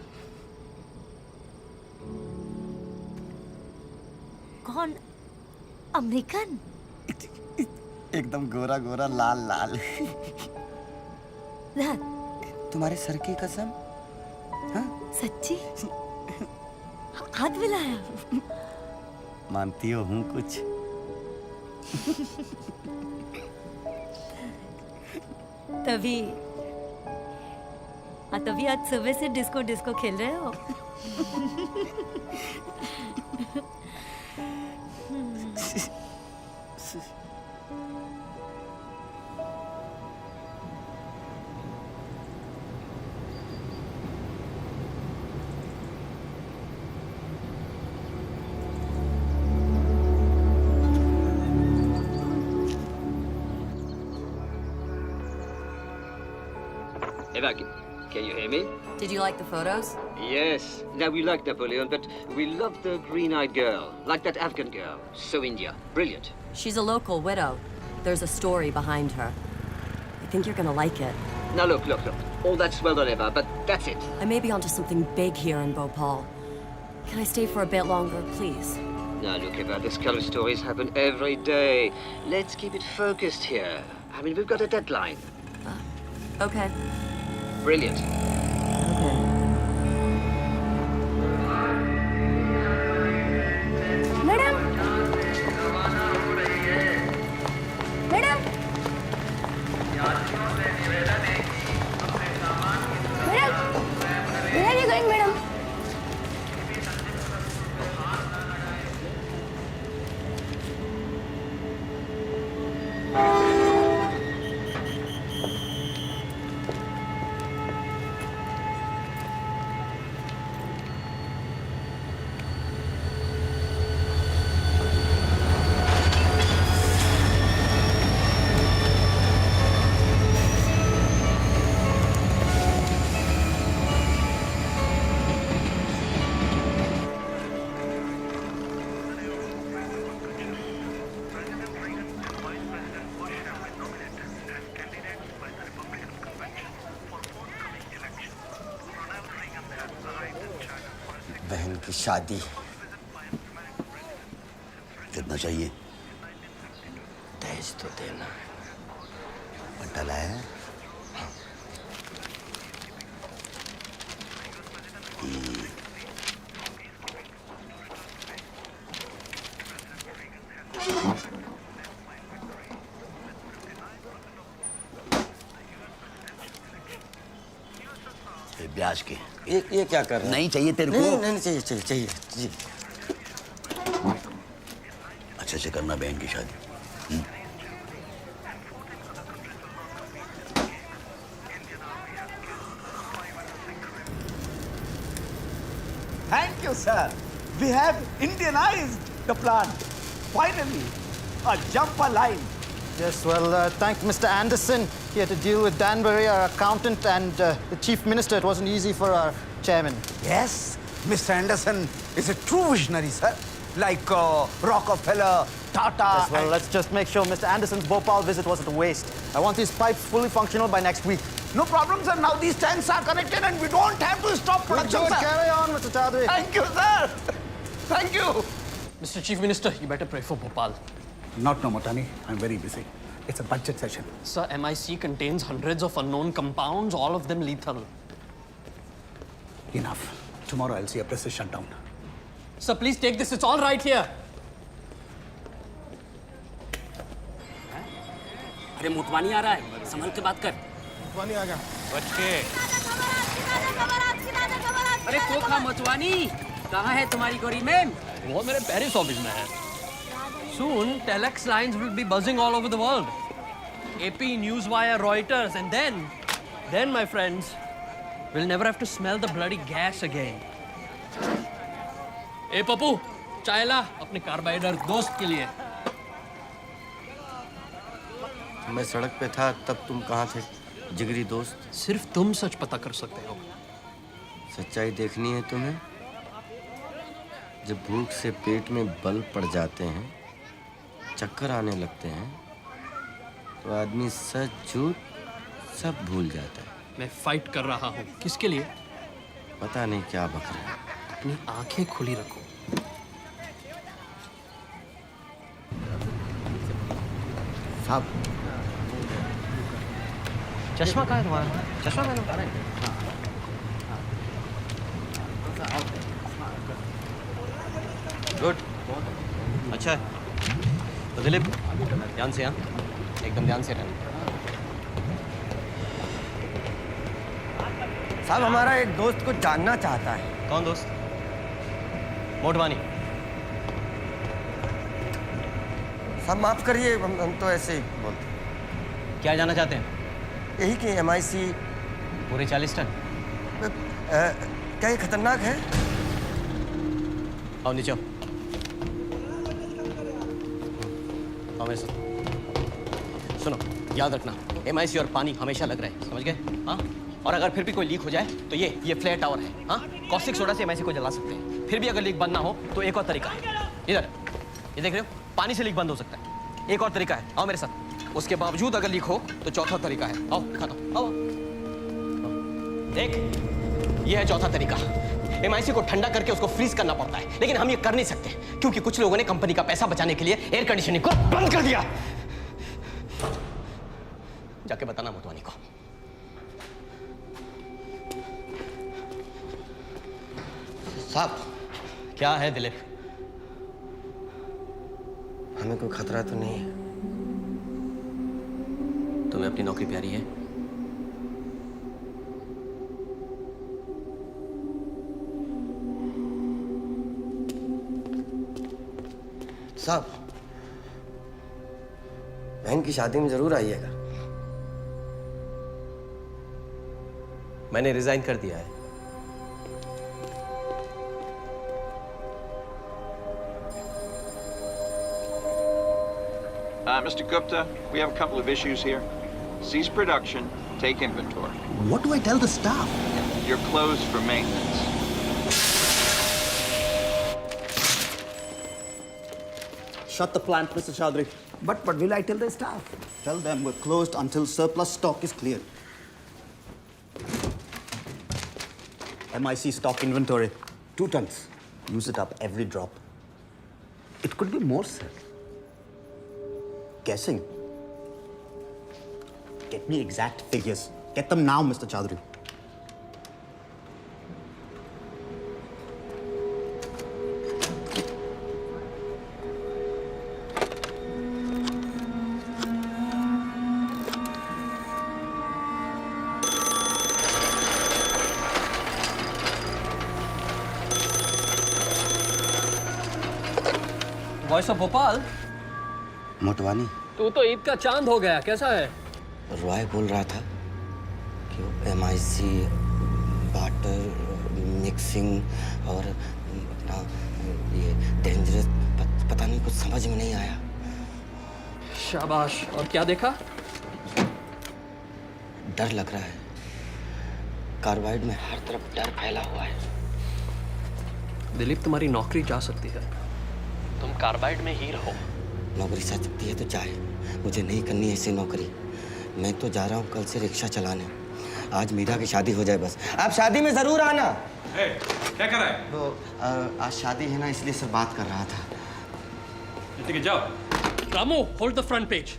कौन? अमेरिकन? एकदम गोरा गोरा लाल लाल। तुम्हारे सर की कसम? हाँ? सच्ची? हाथ मिलाया? मानती हो हूँ कुछ? तभी आज सुबह से डिस्को डिस्को खेल रहे हो? Eva, can you hear me? Did you like the photos? Yes. Now, we like Napoleon, but we love the green-eyed girl. Like that Afghan girl. So India. Brilliant. She's a local widow. There's a story behind her. I think you're gonna like it. Now, look. All that's well done, Eva, but that's it. I may be onto something big here in Bhopal. Can I stay for a bit longer, please? Now, look, Eva, this kind of stories happen every day. Let's keep it focused here. I mean, we've got a deadline. Okay. Brilliant. Madam madam where are you going, madam? की शादी। कितना चाहिए? दहेज तो देना। पट्टा लाया है? ब्याज के ये क्या कर रहा है? नहीं चाहिए तेरे को? नहीं चाहिए जी। अच्छे से करना बहन की शादी। Thank you, sir. We have Indianized the plant. Finally, a jumper line. Yes, well, thank Mr. Anderson. He had to deal with Danbury, our accountant, and the chief minister. It wasn't easy for our chairman. Yes, Mr. Anderson is a true visionary, sir. Like Rockefeller, Tata. Yes, well, let's just make sure Mr. Anderson's Bhopal visit wasn't a waste. I want these pipes fully functional by next week. No problem, sir. Now these tanks are connected and we don't have to stop production, Good, sir. carry on, Mr. Chaudhary. Thank you, sir. Thank you. Mr. Chief Minister, you better pray for Bhopal. Not no, Motani. I'm very busy. It's a budget session. Sir, MIC contains hundreds of unknown compounds, all of them lethal. Enough. Tomorrow I'll see a press shutdown. Sir, please take this. It's all right here. अरे मोटवानी आ रहा है, संभल के बात कर। मोटवानी आ गया। बच के। अरे खोखा मोटवानी, कहाँ है तुम्हारी गोरी मैम? वो मेरे पेरिस ऑफिस में है। Soon, telex lines will be buzzing all over the world. AP, Newswire, Reuters, and then, my friends, we'll never have to smell the bloody gas again. Hey, Pappu, चाय ला अपने कार्बाइडर दोस्त के लिए। मैं सड़क पे था तब तुम कहाँ थे, जिगरी दोस्त? सिर्फ तुम सच पता कर सकते हो। सच्चाई देखनी है तुम्हें? जब भूख से पेट में बल पड़ जाते हैं, चक्कर आने लगते हैं, तो आदमी सच झूठ सब भूल जाता है। मैं फाइट कर रहा हूँ। किसके लिए? पता नहीं क्या बक रहा है। अपनी आंखें खुली रखो। साहब, चश्मा कहाँ है तुम्हारा? चश्मा मैंने उतारा है। गुड, अच्छा है। तो दिलीप, ध्यान से, हाँ, एकदम ध्यान से रहना। साहब, हमारा एक दोस्त को जानना चाहता है। कौन दोस्त? मोटवानी। साहब माफ करिए, हम तो ऐसे ही बोलते। क्या जानना चाहते हैं? यही कि MIC पूरे 40 टन। क्या ये खतरनाक है? आओ नीचे आओ। आओ मेरे साथ। सुनो, याद रखना, MIC और पानी हमेशा लग रहा है, समझ गए? हाँ? और अगर फिर भी कोई लीक हो जाए तो ये फ्लेयर टावर है। हाँ? कॉस्टिक सोडा से MIC को जला सकते हैं। फिर भी अगर लीक बंद ना हो तो एक और तरीका है। इधर, ये देख रहे हो? पानी से लीक बंद हो सकता है। एक और तरीका है, आओ मेरे साथ। उसके बावजूद अगर लीक हो तो चौथा तरीका है। आओ दिखाता हूँ, आओ। देख, ये है चौथा तरीका। MIC को ठंडा करके उसको फ्रीज करना पड़ता है, लेकिन हम ये कर नहीं सकते क्योंकि कुछ लोगों ने कंपनी का पैसा बचाने के लिए एयर कंडीशनिंग को बंद कर दिया। जाके बताना मोटवानी को। साहब, क्या है दिलीप? हमें कोई खतरा तो नहीं है? तुम्हें अपनी नौकरी प्यारी है? साहब, बहन की शादी में जरूर आइएगा। मैंने रिजाइन कर दिया है। Mr. Gupta, we have a couple of issues here. Cease production, take inventory. What do I tell the staff? You're closed for maintenance. Shut the plant, Mr. Chaudhary. But will I tell the staff? Tell them we're closed until surplus stock is cleared. MIC stock inventory, 2 tons. Use it up, every drop. It could be more, sir. Guessing. Get me exact figures. Get them now, Mr. Chaudhary. Voice of Bhopal. Motwani, तू तो ईद का चांद हो गया, कैसा है? रॉय बोल रहा था कि MIC वाटर मिक्सिंग और अपना ये डेंजरस, पता नहीं, कुछ समझ में नहीं आया। शाबाश। और क्या देखा? डर लग रहा है। कार्बाइड में हर तरफ डर फैला हुआ है। दिलीप, तुम्हारी नौकरी जा सकती है, तुम कार्बाइड में ही रहो। नौकरी जा सकती है तो जाए, मुझे नहीं करनी ऐसी नौकरी। मैं तो जा रहा हूँ कल से रिक्शा चलाने। आज मीरा की शादी हो जाए बस। आप शादी में जरूर आना। क्या कर रहा है? तो आज शादी है ना, इसलिए सब बात कर रहा था। ठीक है, जाओ। Ramu, hold the front page.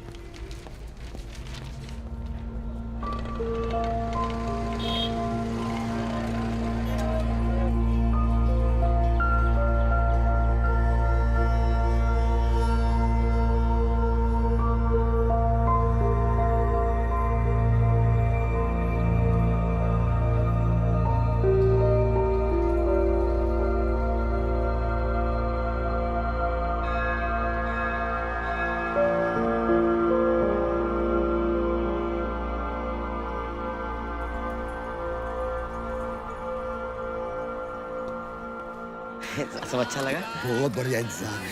सब अच्छा लगा? बहुत बढ़िया इंतजाम है।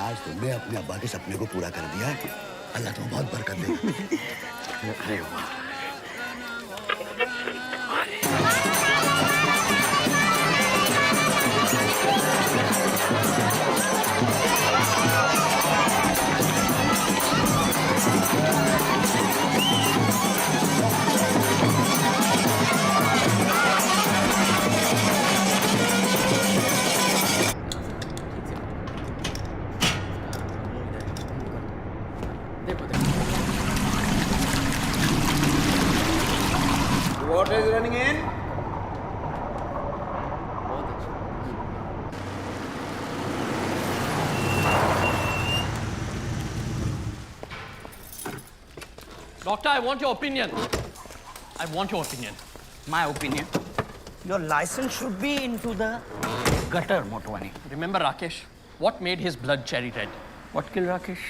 आज तुमने अपने अब्बा के सपने को पूरा कर दिया। अल्लाह तुम्हें बहुत बरकत दे। अरे वाह। Water is running in. Doctor, I want your opinion. I want your opinion. My opinion? Your license should be into the gutter, Motwani. Remember Rakesh? What made his blood cherry red? What killed Rakesh?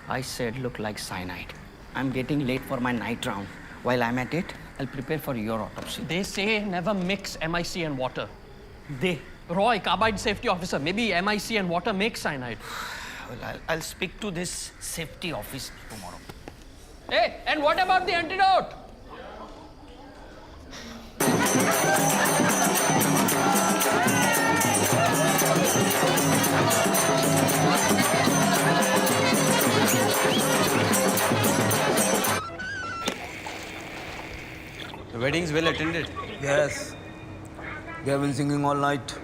I said look like cyanide. I'm getting late for my night round. While I'm at it, I'll prepare for your autopsy. They say never mix MIC and water. They? Roy, carbide safety officer. Maybe MIC and water make cyanide. Well, I'll speak to this safety office tomorrow. Hey, and what about the antidote? The wedding's well attended. Yes. They have been singing all night.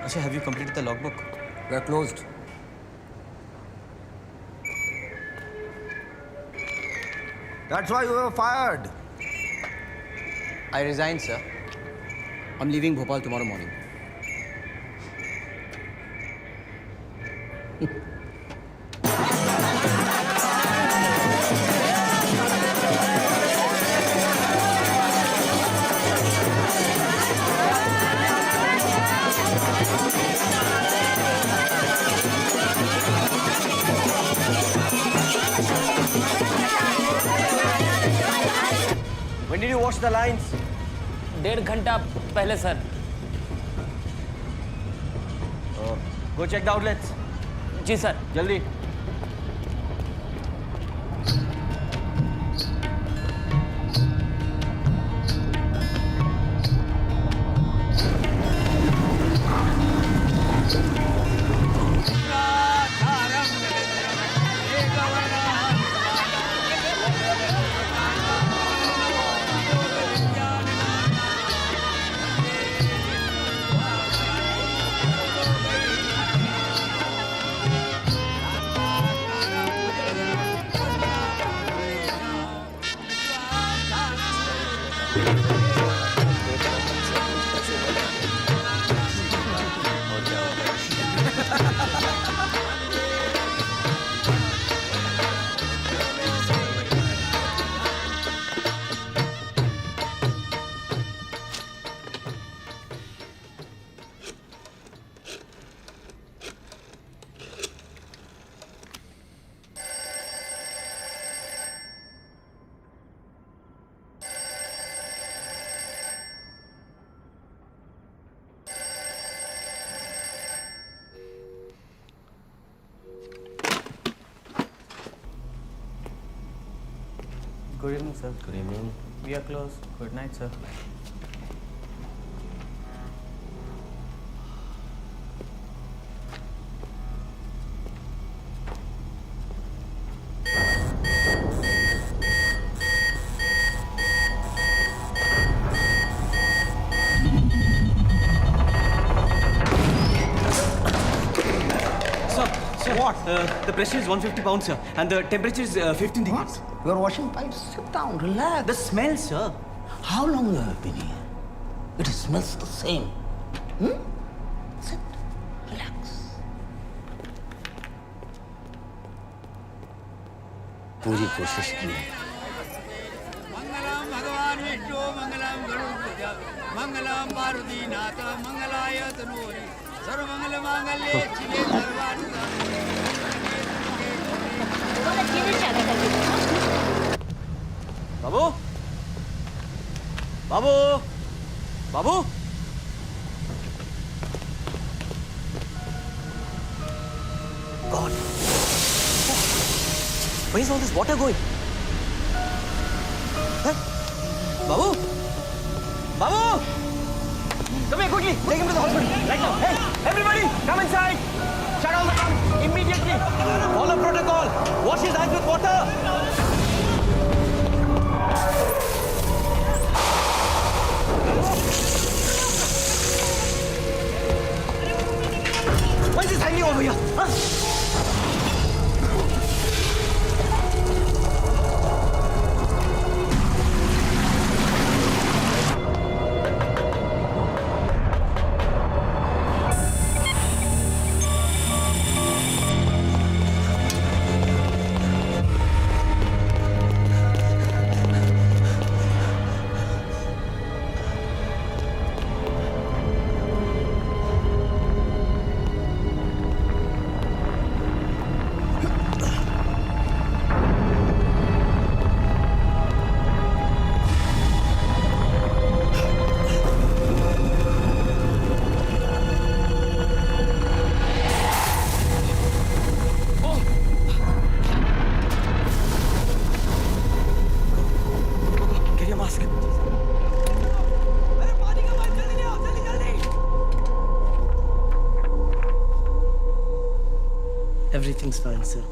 Asha, have you completed the logbook? We're closed. That's why you were fired. I resigned, sir. I'm leaving Bhopal tomorrow morning. When did you wash the lines? 1.5 घंटा पहले sir. Go check the outlets. जी sir. Jaldi. Good evening, sir. Good evening. We are closed. Good night, sir. What? The pressure is 150 pounds, sir, and the temperature is 15 degrees. You're washing pipes? Sit down, relax. The smell, sir. How long you have been here? It smells the same. Sit, relax. पूरी कोशिश की है मंगलम भगवान विष्णु मंगलम गरुड़ मंगलम मारुति नाथ मंगलाय तनोरी सर्वमंगल मांगल्ये शिवे सर्वार्थ बाबू बाबू बाबू God. Where is all this water going? Huh? Babu? Babu? Come here quickly. Take him to the hospital. Right now. Hey, everybody, come inside. Shut all the pumps immediately. Follow protocol. Wash his eyes with water. Why is this hanging over here? Huh? Everything's fine, sir.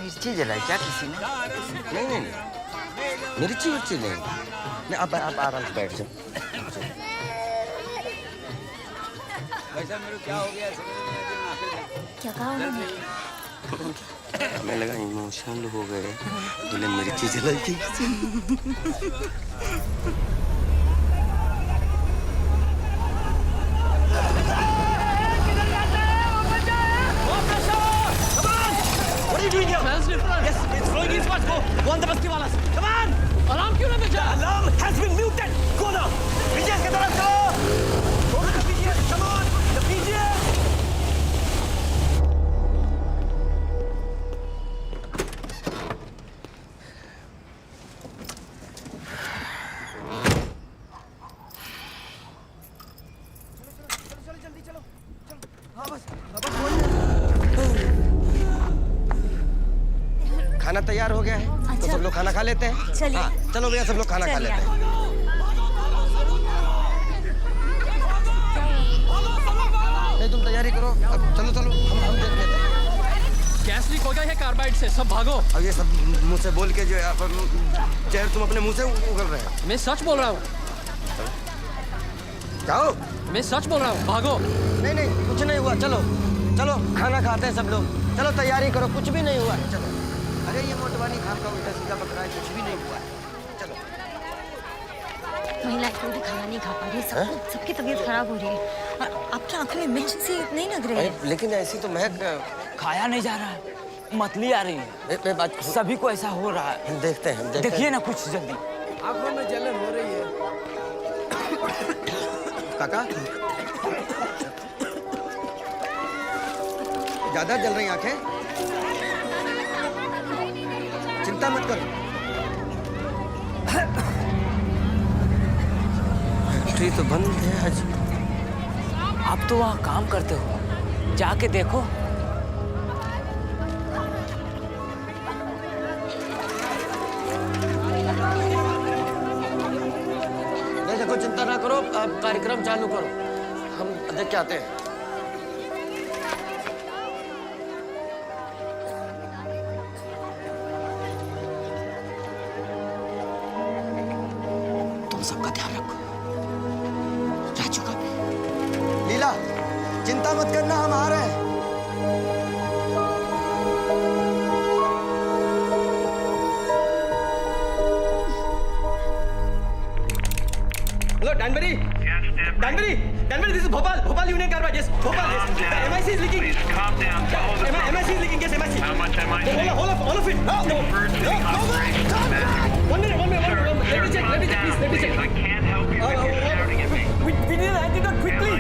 मिर्ची जलाई क्या किसी ने? नहीं नहीं नहीं मिर्ची मिर्ची नहीं नहीं अब आराम से बैठ जाओ वैसा मेरे क्या हो गया क्या कहा उन्होंने? हमें लगा इमोशनल हो गए बोले मिर्ची जलाई थी किसी ने What are you doing here? Smells different. Yes, it's flowing eastwards. Go on the bus wala. Come on. Alarm क्यों नहीं बजा? Alarm has been muted. Go now. PGS की तरफ चलो. Go to the PGS. Come on. The PGS. खाना तैयार हो गया है। तो सब लोग खाना खा लेते हैं। चलिए। हाँ, चलो भैया सब लोग खाना खा लेते हैं। नहीं तुम तैयारी करो। अब चलो चलो हम देख लेते हैं। गैस लीक हो गया है कार्बाइड से, सब भागो। अब ये सब मुंह से बोल के जो है जहर तुम अपने मुंह से उगल रहे हो। मैं सच बोल रहा हूँ। जाओ। मैं सच बोल रहा हूँ, भागो। नहीं नहीं कुछ नहीं हुआ, चलो चलो खाना खाते हैं सब लोग। चलो तैयारी करो, कुछ भी नहीं हुआ है, चलो। अरे ये मोटवानी खाम का उल्टा सीधा बकरा है, कुछ भी नहीं हुआ है, चलो। महिला कोई खाना नहीं खा पा रही, सबकी तबीयत खराब हो रही है और आपकी आंखों में मिर्च से नहीं लग रही है। लेकिन ऐसी तो महक खाया नहीं जा रहा है, मतली आ रही है। सभी को ऐसा हो रहा है। देखते हैं देखिए ना कुछ जल्दी। आंखों में जलन हो रही है। काका ज्यादा जल रही आंखें, चिंता मत करो। फैक्ट्री तो बंद है आज। आप तो वहाँ काम करते हो, जाके देखो। देखो चिंता ना करो, आप कार्यक्रम चालू करो, हम देख के आते हैं। तुम सबका ध्यान रखो, राजू का भी। लीला चिंता मत करना, हम आ रहे हैं। Hello, Danbury. Yes, Danbury, this is Bhopal Union Carbide. Yes, Bhopal. Yes. The MIC is leaking. Please calm down. Follow the MIC is leaking. Yes, MIC. How much MIC? All of it. No. One minute. Let me check. Let me check. I can't help you if you're shouting at me. We need an antidote quickly.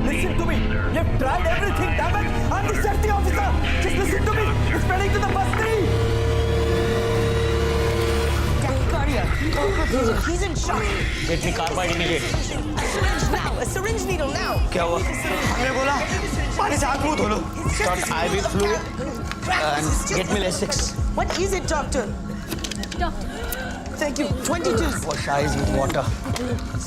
Listen to me. You have tried everything. Damn it. I'm the safety officer. Just listen to me. It's spreading to the bus 3. He's in shock. Get me carbide immediate. A syringe needle now. क्या हुआ? हमने बोला पानी से हाथ मुंह धो लो. Start IV fluid and get me Lasix. What is it, doctor? Doctor. Thank you. 22. Wash eyes with water.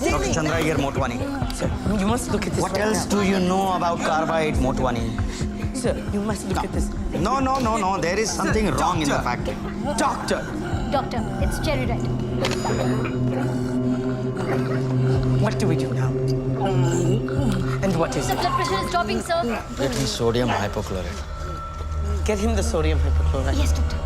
Dr. Chandra here, Motwani. Sir, you must look at this. What right else now. do you know about carbide, Motwani? Sir, you must look at this. No. There is something wrong in the factory. Doctor. Doctor, it's cherry red. What do we do now? And what is The it? blood pressure is dropping, sir. Get me sodium hypochlorite. Get him the sodium hypochlorite. Yes, doctor.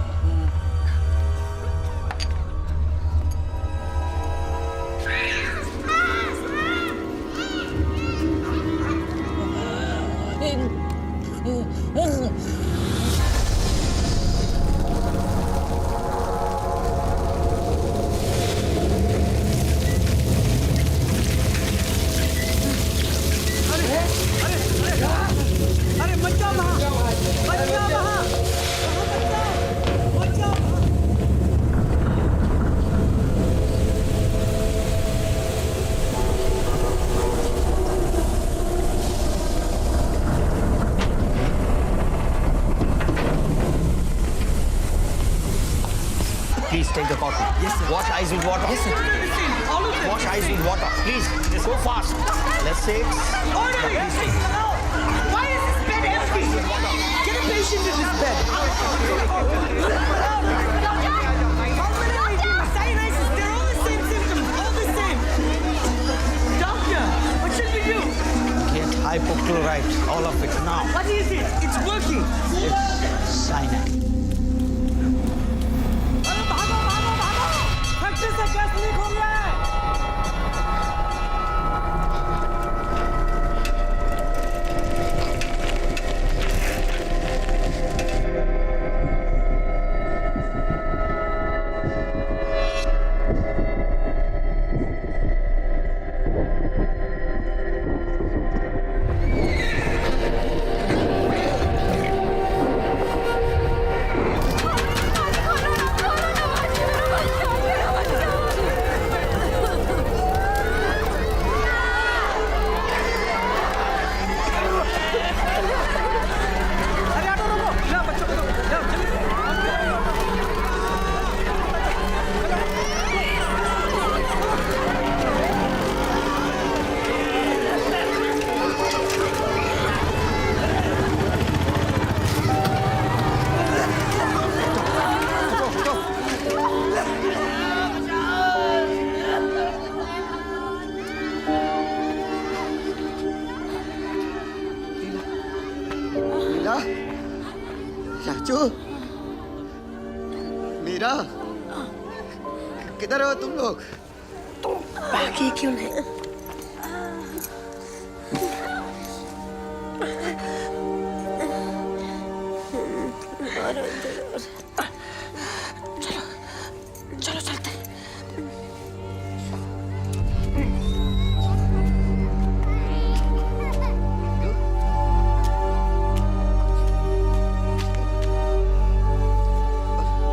Please take the coffee. Yes, sir. Wash eyes with water. Yes, sir. All of them. Wash eyes with water. Please, just go fast. Let's say. Order! Why is this bed empty? Get a patient in this bed. Sinusitis, they're all the same symptoms, all the same. Doctor, what should we do? Get hypochlorite, all of it now. What is it? It's working. It's cyanide. Factory से gas leak हो गया है। चाचू, मीरा, किधर हो तुम लोग? बाकी क्यों नहीं? चलो चलते हैं।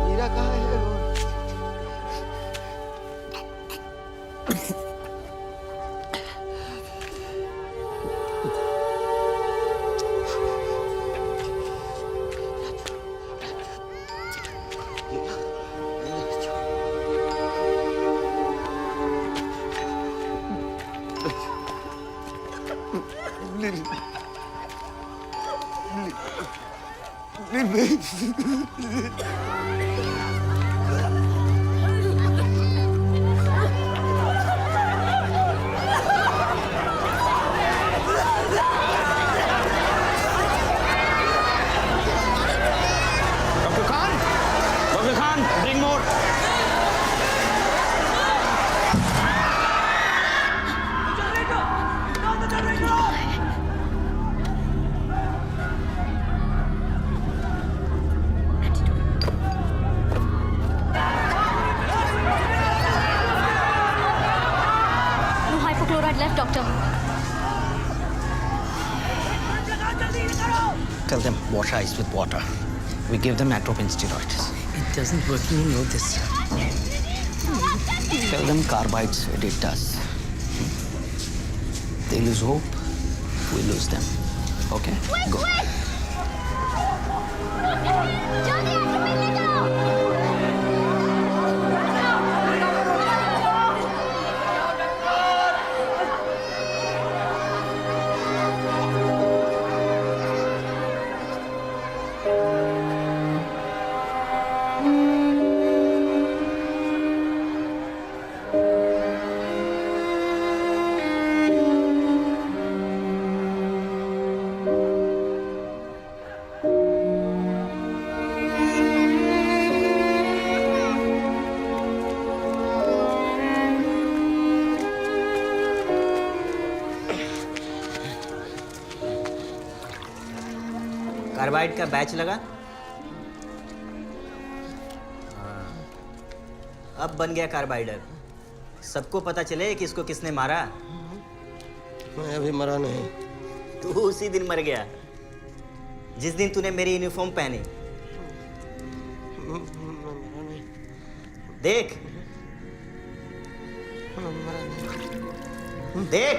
मीरा कहाँ है? Dr. Khan, bring more. No hypochlorite left, doctor. Tell them wash eyes with water. We give them atropine steroids. It doesn't work, you know this. Tell them carbides, it does. They lose hope, we lose them. Okay? Go. Carbide का batch लगा? अब बन गया कार्बाइडर। सबको पता चले कि इसको किसने मारा। मैं अभी मरा नहीं। तू उसी दिन मर गया जिस दिन तूने मेरी यूनिफॉर्म पहनी। देख देख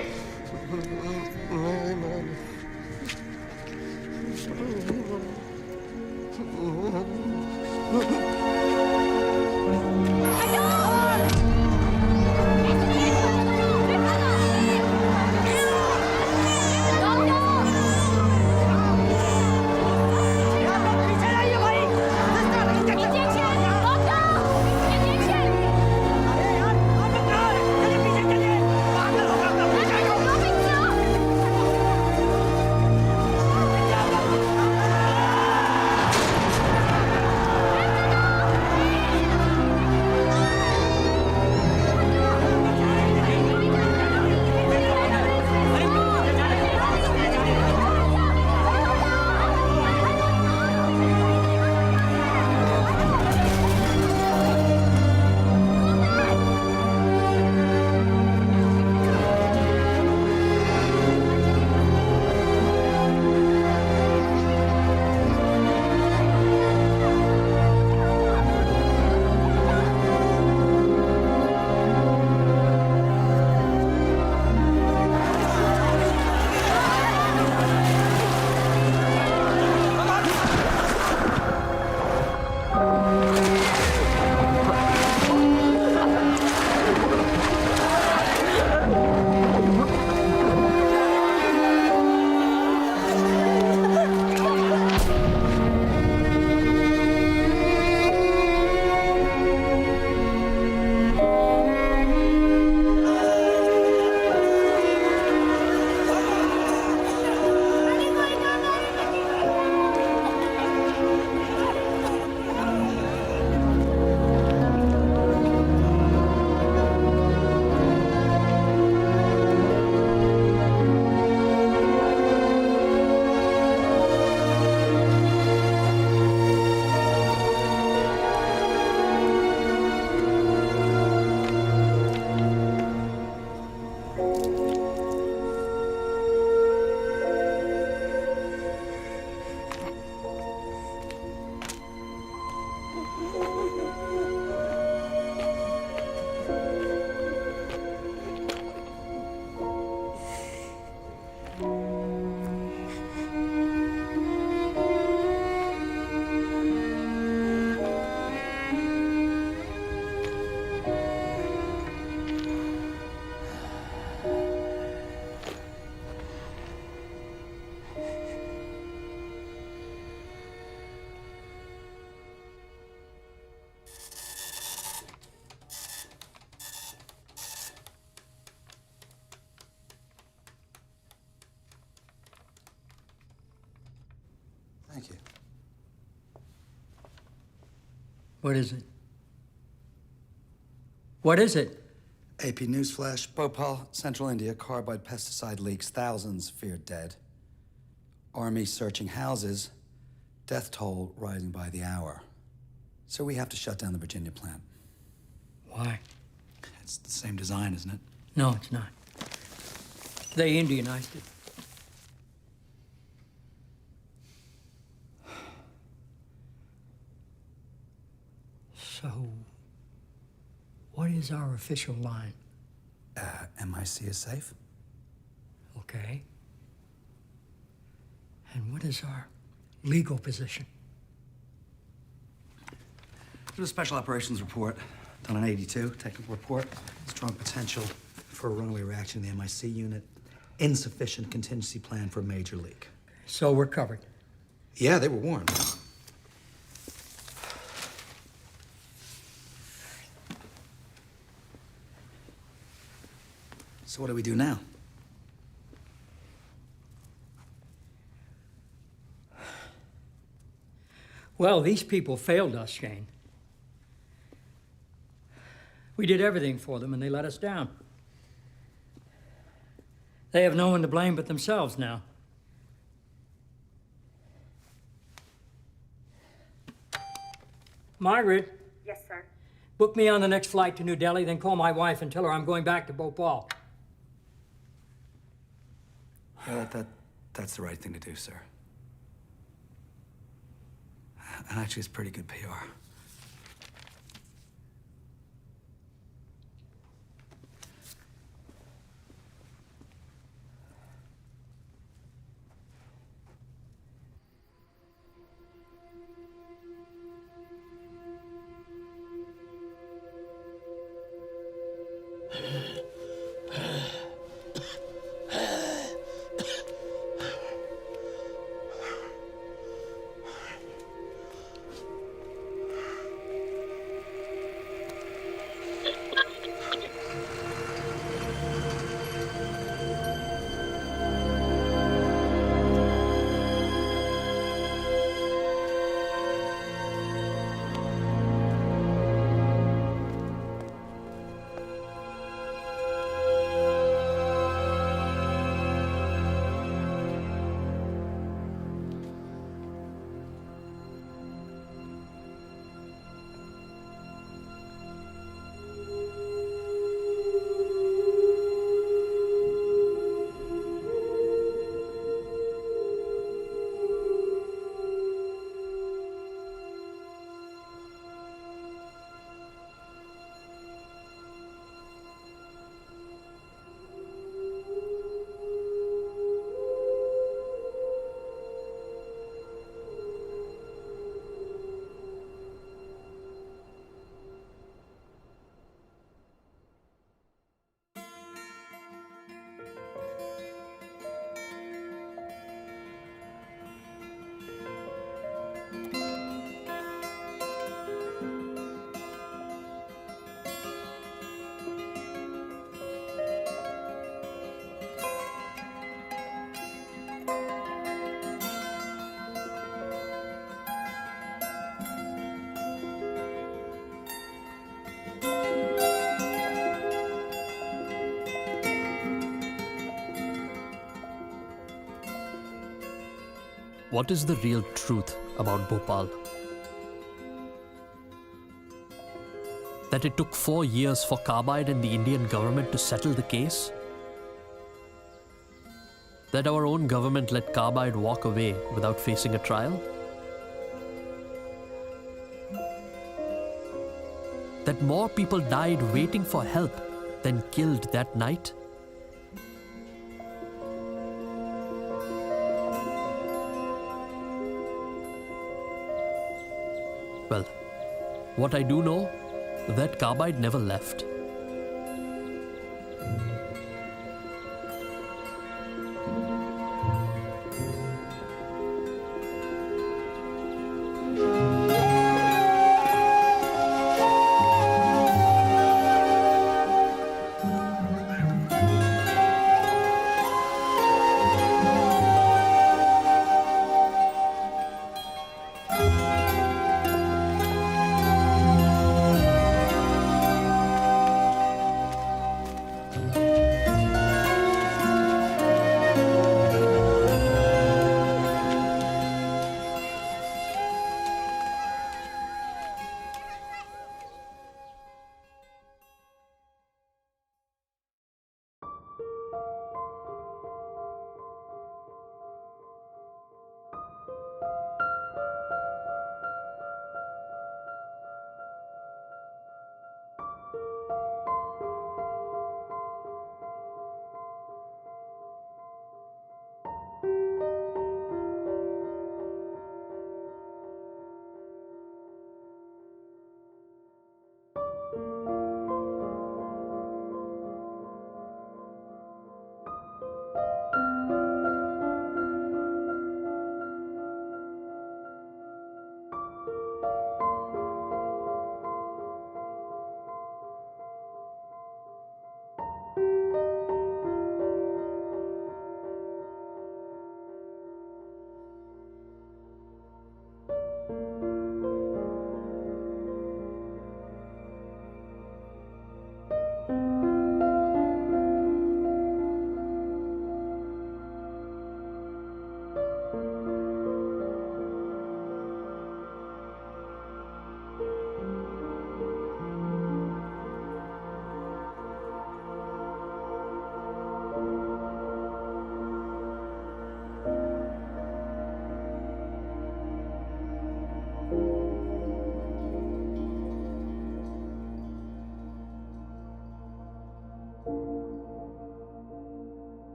Thank you. What is it? What is it? AP Newsflash, Bhopal, Central India, carbide pesticide leaks, thousands feared dead. Army searching houses, death toll rising by the hour. So we have to shut down the Virginia plant. Why? It's the same design, isn't it? No, it's not. They Indianized it. So, what is our official line? MIC is safe. Okay. And what is our legal position? There's a special operations report done on 82, technical report. Strong potential for a runaway reaction in the MIC unit. Insufficient contingency plan for a major leak. So we're covered. Yeah, they were warned. So what do we do now? Well, these people failed us, Shane. We did everything for them, and they let us down. They have no one to blame but themselves now. Margaret. Yes, sir. Book me on the next flight to New Delhi, then call my wife and tell her I'm going back to Bhopal. Yeah, that's the right thing to do, sir. And actually, it's pretty good PR. What is the real truth about Bhopal? That it took 4 years for Carbide and the Indian government to settle the case? That our own government let Carbide walk away without facing a trial? That more people died waiting for help than killed that night? Well, what I do know, that Carbide never left.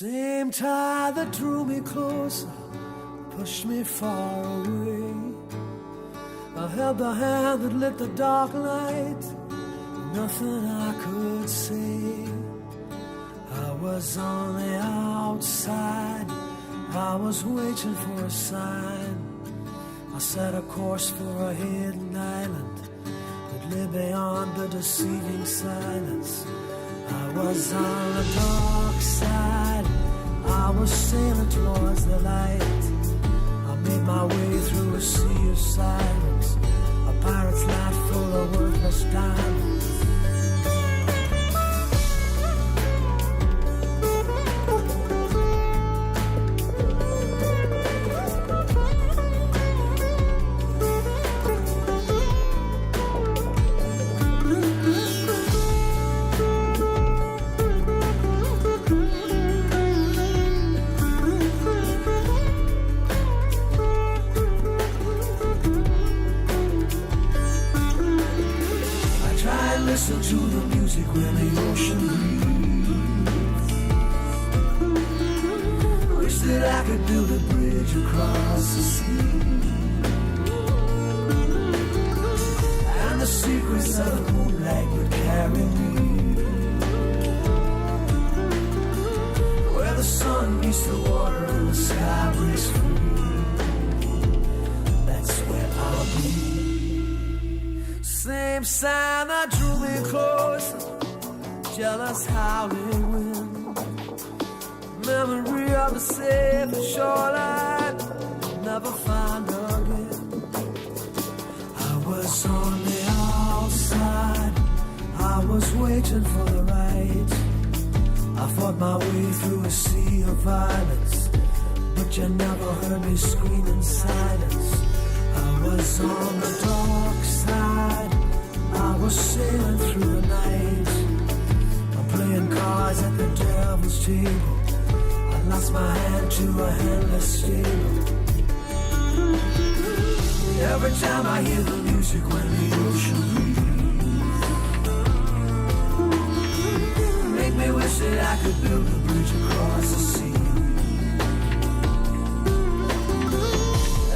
Same tide that drew me closer, pushed me far away. I held the hand that lit the dark light, nothing I could say. I was on the outside, I was waiting for a sign. I set a course for a hidden island that lay beyond the deceiving silence. I was on the dark side, I was sailing towards the light. I made my way through a sea of silence, a pirate's life full of worthless diamonds. Listen to the music when the ocean breathes. Wish that I could build a bridge across the sea, and the secrets of the moonlight would carry me where the sun meets the water and the sky breaks free. That's where I'll be. Same sign that drew me closer, jealous howling wind. Memory of a safe shoreline, never find again. I was on the outside, I was waiting for the right. I fought my way through a sea of violence, but you never heard me scream in silence. I was on the dark side, I was sailing through the night. I'm playing cards at the devil's table. I lost my hand to a handless stable. Every time I hear the music when the ocean breathes, make me wish that I could build a bridge across the sea,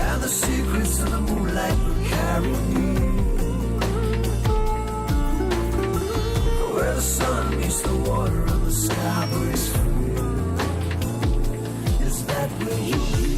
and the secrets of the moonlight would carry me where the sun meets the water and the sky breaks free. Is that where you be?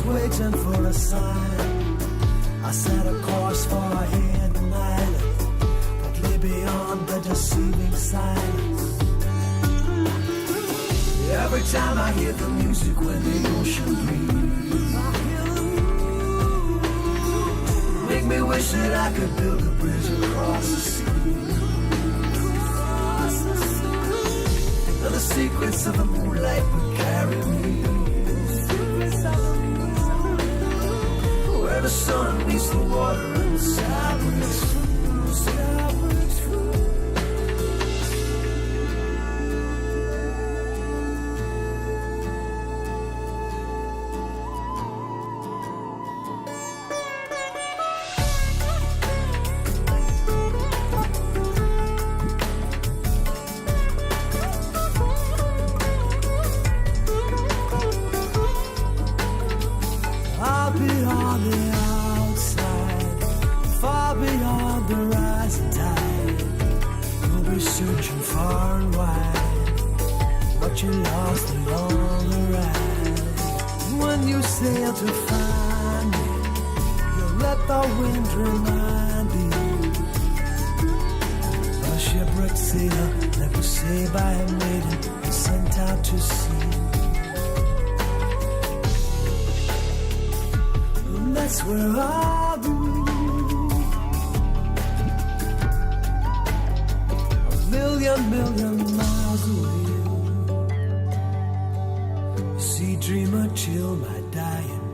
Waiting for a sign, I set a course for a hidden island that lay beyond the deceiving silence. Every time I hear the music when the ocean breathes, make me wish that I could build a bridge across the sea, and the secrets of the moonlight would carry me where the sun meets the water and the sky breaks through. I'll be on the outside, far beyond the rising tide. You'll be searching far and wide, what you lost along the ride. When you sail to find me, you'll let the wind remind you. A shipwrecked sailor, never saved by a maiden, and sent out to sea. And that's where I'll be. Million miles away. Sea dreamer chill my dying